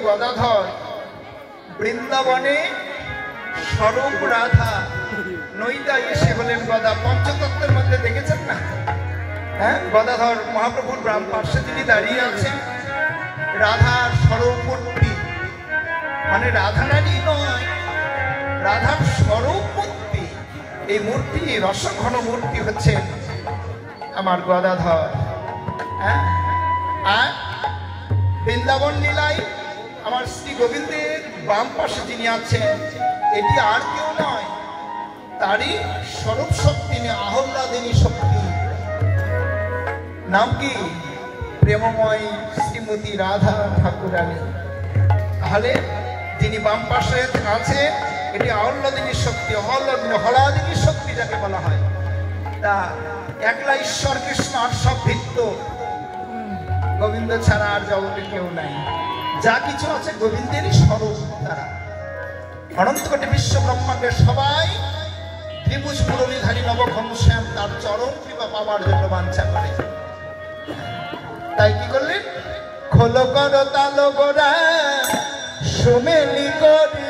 গদাধর বৃন্দাবনে স্বরূপ রাধা নইতা এসে হলেন গদা। পঞ্চতত্ত্বের মধ্যে দেখেছেন না? হ্যাঁ, গদাধর মহাপ্রভুর পার্শ্বে তিনি দাঁড়িয়ে আছেন। রাধার স্বরূপ মূর্তি, মানে রাধারানী নয়, রাধার স্বরূপ মূর্তি। এই মূর্তি রসঘন মূর্তি হচ্ছেন আমার গদাধর। হ্যাঁ, আর বৃন্দাবন লীলায় আমার শ্রী গোবিন্দের বাম পাশে যিনি আছেন, এটি আর কেউ নয়, তারই স্বরূপ শক্তি নিয়ে আহ্লাদিনী শক্তি। নাম কি? প্রেমময় শ্রীমতী রাধা ঠাকুরানী। তাহলে যিনি বাম পাশে আছে এটি আহ্লাদিনী শক্তি, হলাদিনী শক্তি যাকে বলা হয়। তা একলা ঈশ্বর কৃষ্ণ আর সব ভিত্ত, গোবিন্দ ছাড়া আর জগতে কেউ নাই। যা কিছু আছে গোবিন্দেরই স্বরূপ তারা। অনন্ত কোটি বিশ্ব ব্রহ্মাণ্ডের সবাই ত্রিভুজ মুরলীধারী নবঘনশ্যাম তার চরণ কৃপা পাওয়ার জন্য বাঞ্ছা করে। তাই কি করলেন? খোলো কর তালো গোরা সুমেলি করি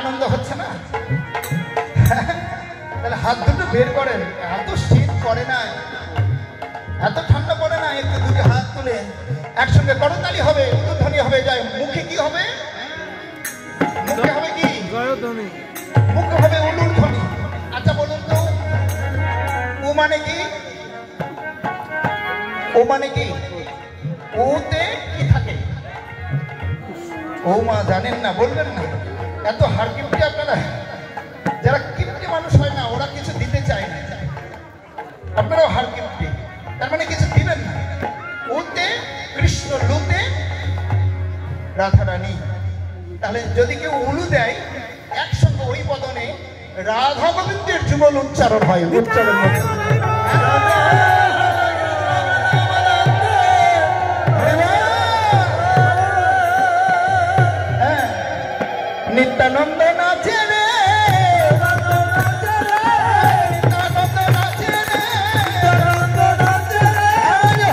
আনন্দ হচ্ছে না? তাহলে হাত দুটো বের করেন। এত শীত পড়ে না, এত ঠান্ডা পড়ে না, একটু দুটো হাত তুলে একসঙ্গে করতালি হবে, উলুধ্বনি হবে। যায় মুখে কি হবে? মুখে হবে কি? মুখে হবে উলুধ্বনি। আচ্ছা বলুন তো, ও মানে কি? ও মানে কি? ওতে কি থাকে? ও মা জানেন না, বলবেন না। এত হার কিপ্টি আপনারা, যারা কিপ্টি মানুষ হয় না ওরা কিছু দিতে চায় না, আপনারাও হার কিপ্টি, তার মানে কিছু দিবেন না। ওতে কৃষ্ণ, লুতে রাধারানী। তাহলে যদি কেউ উলু দেয় একসঙ্গে ওই বদনে রাধা গোবিন্দের যুগল উচ্চারণ হয়। উচ্চারণ নিত্যানন্দ নাচে রে, নিত্যানন্দ নাচে রে,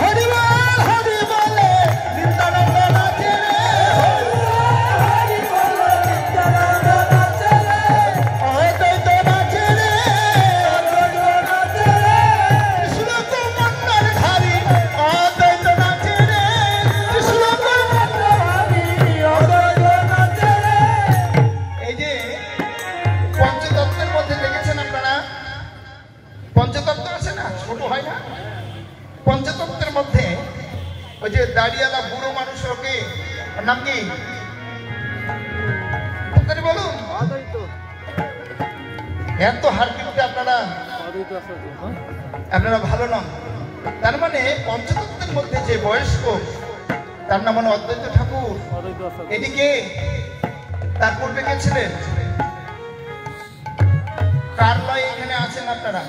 হরি বল হরি বলে নিত্যানন্দ নাচে রে, অদ্বৈত নাচে রে, কৃষ্ণ কুমার ধারী অদ্বৈত নাচে রে, কৃষ্ণ কুমার ধারী অদ্বৈত নাচে রে। এই যে পঞ্চতত্ত্বের মধ্যে দেখেছেন আপনারা, পঞ্চতত্ত্ব আছে না, ছোট হয় না? পঞ্চতত্ত্বের মধ্যে ওই যে দাড়িয়ালা বুড়ো মানুষ, ওকে নাম কি বলুন? এত হার কিনতে আপনারা আপনারা ভালো নন। তার মানে পঞ্চতত্ত্বের মধ্যে যে বয়স্ক, তার নাম হলো অদ্বৈত ঠাকুর। এদিকে তার পূর্বে কে ছিলেন? কার লয় এখানে আছেন আপনারা?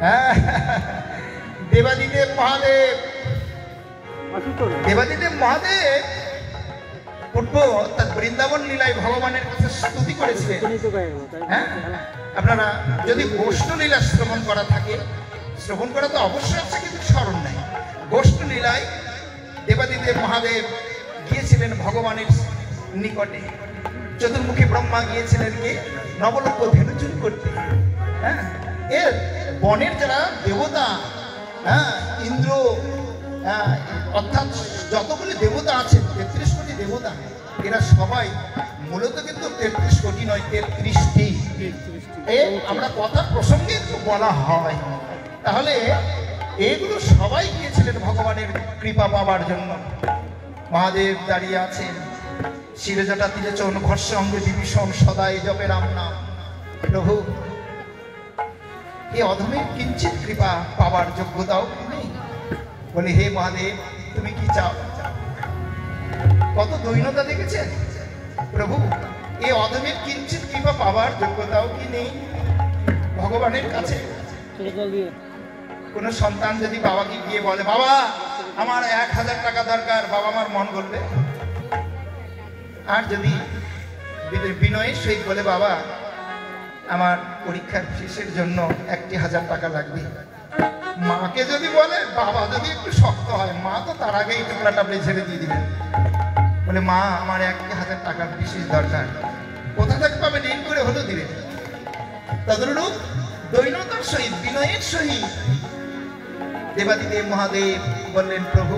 হ্যাঁ, দেবাদিদেব মহাদেব। দেবাদিদেব মহাদেব পূর্ব তার বৃন্দাবন লীলায় ভগবানের কাছে স্তুতি করেছিলেন। হ্যাঁ, আপনারা যদি বৈষ্ণব লীলা শ্রবণ করা থাকে, শ্রবণ করা তো অবশ্যই আছে কিন্তু স্মরণ নাই। বৈষ্ণব লীলায় দেবাদিদেব মহাদেব গিয়েছিলেন ভগবানের নিকটে। চতুর্মুখী ব্রহ্মা গিয়েছিলেন কি নবলোক ধেনুচুন করতে। হ্যাঁ, এর বনের যারা দেবতা, হ্যাঁ ইন্দ্র, অর্থাৎ যতগুলি দেবতা আছে ৩৩ কোটি দেবতা, এরা সবাই মূলত কিন্তু ৩৩ কোটি নয়, ৩৩টি। আমরা কথা প্রসঙ্গে একটু বলা হয়। তাহলে এগুলো সবাই গিয়েছিলেন ভগবানের কৃপা পাবার জন্য। মহাদেব দাঁড়িয়ে আছেন, শিরজটা তিলেচন ঘর্ষ অঙ্গে বিভীষণ, সদাই জপে রাম নাম। প্রভু, এই অধমের কিঞ্চিত কৃপা পাবার যোগ্যতাও নেই। বলে, হে মহাদেব, তুমি কি চাও? কত দৈন্যতা দেখেছেন প্রভু, এই অধমের কিঞ্চিত কৃপা পাবার যোগ্যতাও কি নেই ভগবানের কাছে? কোন সন্তান যদি বাবাকে গিয়ে বলে, বাবা আমার 1000 টাকা দরকার, বাবা আমার মন বলবে? আর যদি বিনয়ের সহিত বলে, বাবা আমার পরীক্ষার ফিসের জন্য 1000 টাকা লাগবে, মাকে যদি বলে, বাবা যদি একটু শক্ত হয়, মা তো তার আগেই টুকরাটা ছেড়ে দিয়ে দিবেন। বলে, মা আমার 1000 টাকার বিশেষ দরকার, কোথা থেকে পাবে? ঋণ করে হলেও দিবে। তদনুরূপ দৈন্যতার সহিত, বিনয়ের সহিত দেবাদিদেব মহাদেব বললেন, প্রভু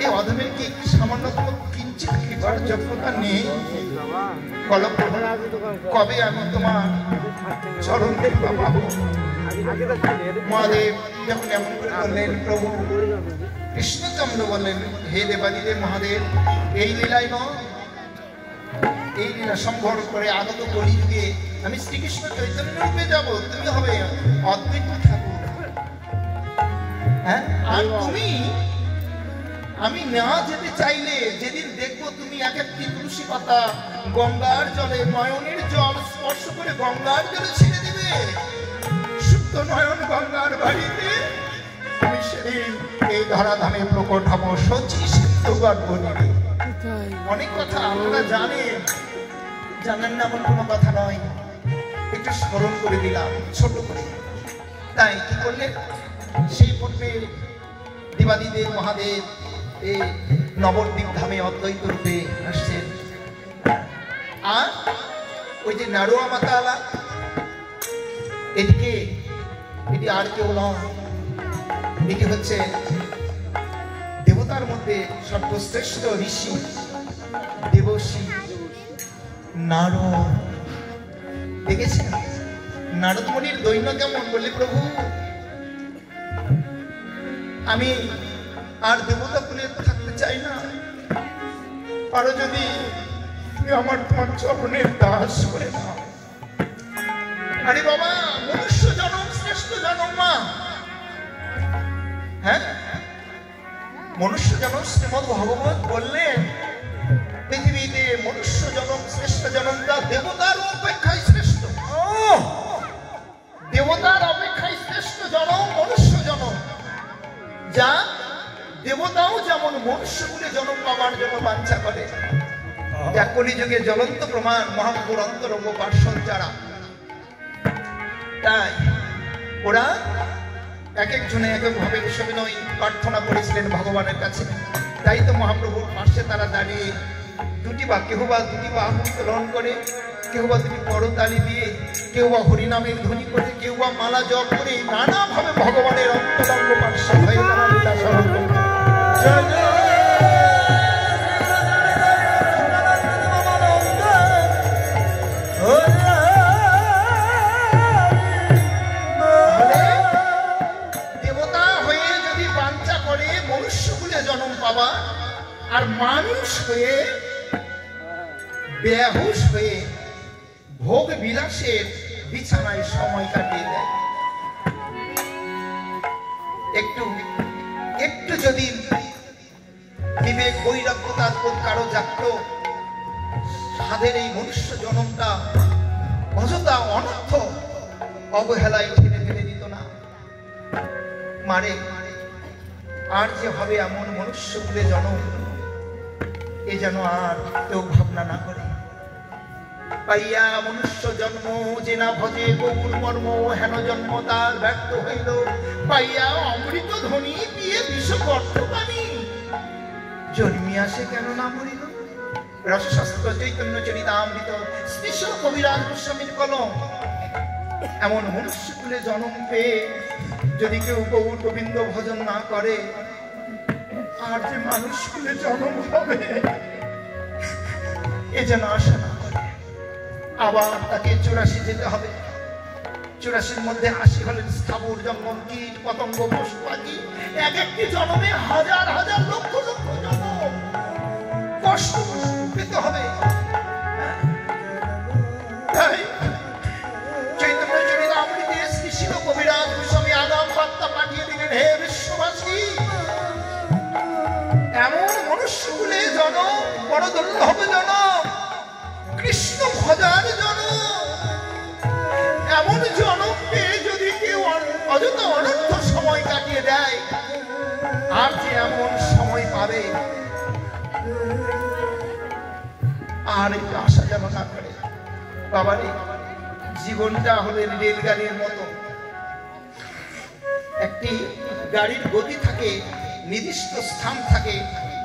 এই অধমের কি সামান্যতম কিঞ্চিত কৃপার যোগ্যতা নেই? বলো প্রভু, কবে আমি তোমার চরণ কৃপা পাবো? মহাদেব যখন এমন করে বললেন, প্রভু কৃষ্ণচন্দ্র বললেন, হে দেবাদিদেব মহাদেব, এই লীলাই নয়, এই লীলা সম্ভব করে আগত কলিযুগে আমি শ্রীকৃষ্ণ চৈতন্য রূপে যাব, তুমি হবে অদ্বৈত ঠাকুর। হ্যাঁ, আর তুমি, আমি না যেতে চাইলে যেদিন দেখবো তুমি এক একটি তুলসী পাতা গঙ্গার জলে, নয়নের জল স্পর্শ করে গঙ্গার জলে ছেড়ে দিবে, শুদ্ধ নয়ন গঙ্গার বাড়িতে, আমি সেদিন এই ধরাধামে প্রকট হব, সচি সিদ্ধ গর্ব নিবে। অনেক কথা আপনারা জানেন, জানেন না এমন কোনো কথা নয়, একটু স্মরণ করে দিলাম ছোট করে। তাই কি করলেন, সেই পূর্বে দেবাদিদেব মহাদেব এই নবদ্বীপ ধামে অদ্বৈত রূপে আসছেন। আর ওই যে নাড়ুয়া মাতা আলা, এদিকে এটি আর কেউ নয়, এটি হচ্ছে দেবতার মধ্যে সর্বশ্রেষ্ঠ ঋষি দেবর্ষি নারদ। দেখেছেন নারদ মুনির দৈন্য কেমন? বললে, প্রভু আমি আর দেবতা কুলে থাকতে চাই না, আরো যদি তুমি আমার তোমার চরণের দাস করে নাও। আরে বাবা, মনুষ্য জনম শ্রেষ্ঠ জনম মা। হ্যাঁ, মনুষ্য জনম শ্রীমদ ভগবত বললেন, পৃথিবীতে মনুষ্য জনম শ্রেষ্ঠ জনমটা দেবতার অপেক্ষায় শ্রেষ্ঠ। দেবতার অপেক্ষায় শ্রেষ্ঠ জনম মনুষ্য জনম, যা দেবতাও যেমন মনুষ্যকুলে জন্ম পাবার জন্য বাঞ্ছা করে, যা কলিযুগে জ্বলন্ত প্রমাণ মহাপ্রভুর অন্তরঙ্গ পার্শ্বদ যারা। তাই ওরা এক একজনে এক এক ভাবে সবিনয় প্রার্থনা করেছিলেন ভগবানের কাছে। তাই তো মহাপ্রভুর পাশে তারা দাঁড়িয়ে কেউ বা দুটি বাহু উত্তোলন করে, কেউ বা দুটি করতালি দিয়ে, কেউ বা হরিনামের ধ্বনি করে, কেউ বা মালা জপ করে নানা ভাবে ভগবানের অন্তরঙ্গ পার্শ্বদ হয়ে তারা লীলা স্মরণ করে। দেবতা হয়ে যদি বাঞ্ছা করে মনুষ্যকুলে জন্ম পাবা, আর মানুষ হয়ে বেহুশ হয়ে ভোগ বিলাসের বিছানায় সময় কাটিয়ে দেয়। একটু যদি বিবেক বৈরাগ্যতার কারো জাগত, সাধের এই মনুষ্য জন্মটা অযথা অনর্থ অবহেলায় ঠেলে ফেলে দিত না। মারে আর যে হবে এমন মনুষ্য কুলে জন্ম, এ যেন আর কেউ ভাবনা না করে। পাইয়া মনুষ্য জন্ম যে না ভজে গৌর মর্ম, হেন জন্ম তার ব্যর্থ হইল। পাইয়া অমৃত ধ্বনি দিয়ে বিষ গর্ত পানি, জন্মিয়া সে কেন না মরিল। রসশাস্ত্র চৈতন্য চরিতামৃত শ্রীশ কবিরাজ গোস্বামীর কলম। এমন মনুষ্য কুলে জন্ম পেয়ে যদি কেউ গৌর গোবিন্দ ভজন না করে, আর যে মানুষ কুলে জন্ম হবে এ যেন আশা না করে। আবার তাকে 84 যেতে হবে, 84 মধ্যে 80 হলেন স্থাবর জঙ্গম কীট পতঙ্গ পশু পাখি। এক একটি জন্মে হাজার হাজার লক্ষ লক্ষ জন্ম কষ্ট পেতে হবে। চৈতন্য চরিতামৃতে শ্রী শিল কবিরাজ গোস্বামী আগাম বার্তা পাঠিয়ে দিলেন, হে বিশ্ববাসী, এমন মনুষ্যকুলে জনম, বড় দুর্লভ জনম, কৃষ্ণ ভজার জনম। এমন জনমকে যদি কেউ অযথা অনর্থ সময় কাটিয়ে দেয়, আর যে এমন সময় পাবে আর একটু আশা যেন না করে। বাবারে, জীবনটা হলে রেলগাড়ির মতো। একটি গাড়ির গতি থাকে, নির্দিষ্ট স্থান থাকে,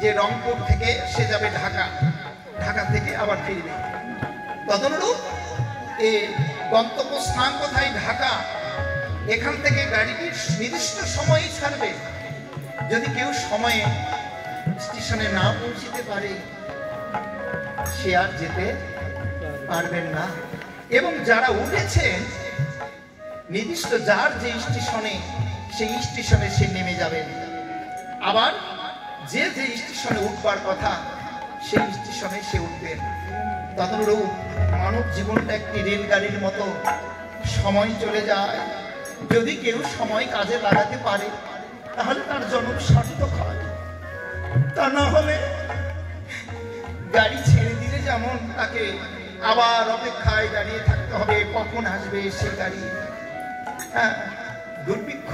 যে রংপুর থেকে সে যাবে ঢাকা, ঢাকা থেকে আবার ফিরবে। তদনুরূপ এই গন্তব্যস্থান কোথায়? ঢাকা। এখান থেকে গাড়িটি নির্দিষ্ট সময়ে ছাড়বে। যদি কেউ সময়ে স্টেশনে না পৌঁছতে পারে, সে আর যেতে পারবেন না। এবং যারা উঠেছেন, নির্দিষ্ট যার যে স্টেশনে, সেই স্টেশনে সে নেমে যাবেন। আবার যে যে স্টেশনে উঠবার কথা, সেই স্টেশনে সে উঠবেন। তদনুরূপ মানব জীবনটা একটি রেলগাড়ির মতো, সময় চলে যায়। যদি কেউ সময় কাজে লাগাতে পারে, তাহলে তার জন্ম সার্থক হয়। তা না হলে গাড়ি ছেড়ে দিলে যেমন তাকে আবার অপেক্ষায় দাঁড়িয়ে থাকতে হবে, কখন আসবে সে গাড়ি। হ্যাঁ, দুর্ভিক্ষ।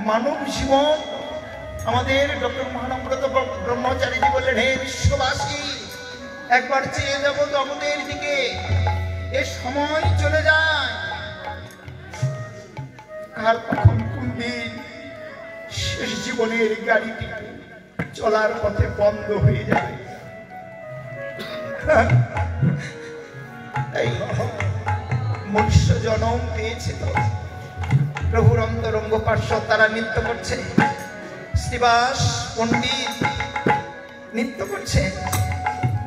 মানব জীবন, আমাদের ডক্টর মহানব্রত ব্রহ্মচারীজি বললেন, হে বিশ্ববাসী, একবার চেয়ে যাব জগতের দিকে। এ সময় চলে যায়, কার কখন কোন দিন শেষ জীবনের গাড়িটি চলার পথে বন্ধ হয়ে যাবে। এই মনুষ্য জনম পেয়েছে তো প্রভুর অন্তরঙ্গ পার্শ্বদ তারা নৃত্য করছে, শ্রীবাস পণ্ডিত নৃত্য করছে,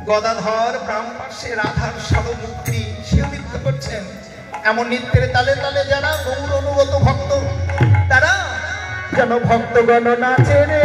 গদাধর ব্রাহ্মণ পাশে রাধার সালমূর্তি সেও নৃত্য করছেন। এমন নৃত্যের তালে তালে যারা গৌর অনুগত ভক্ত, তারা যেন ভক্তগণ নাচে রে।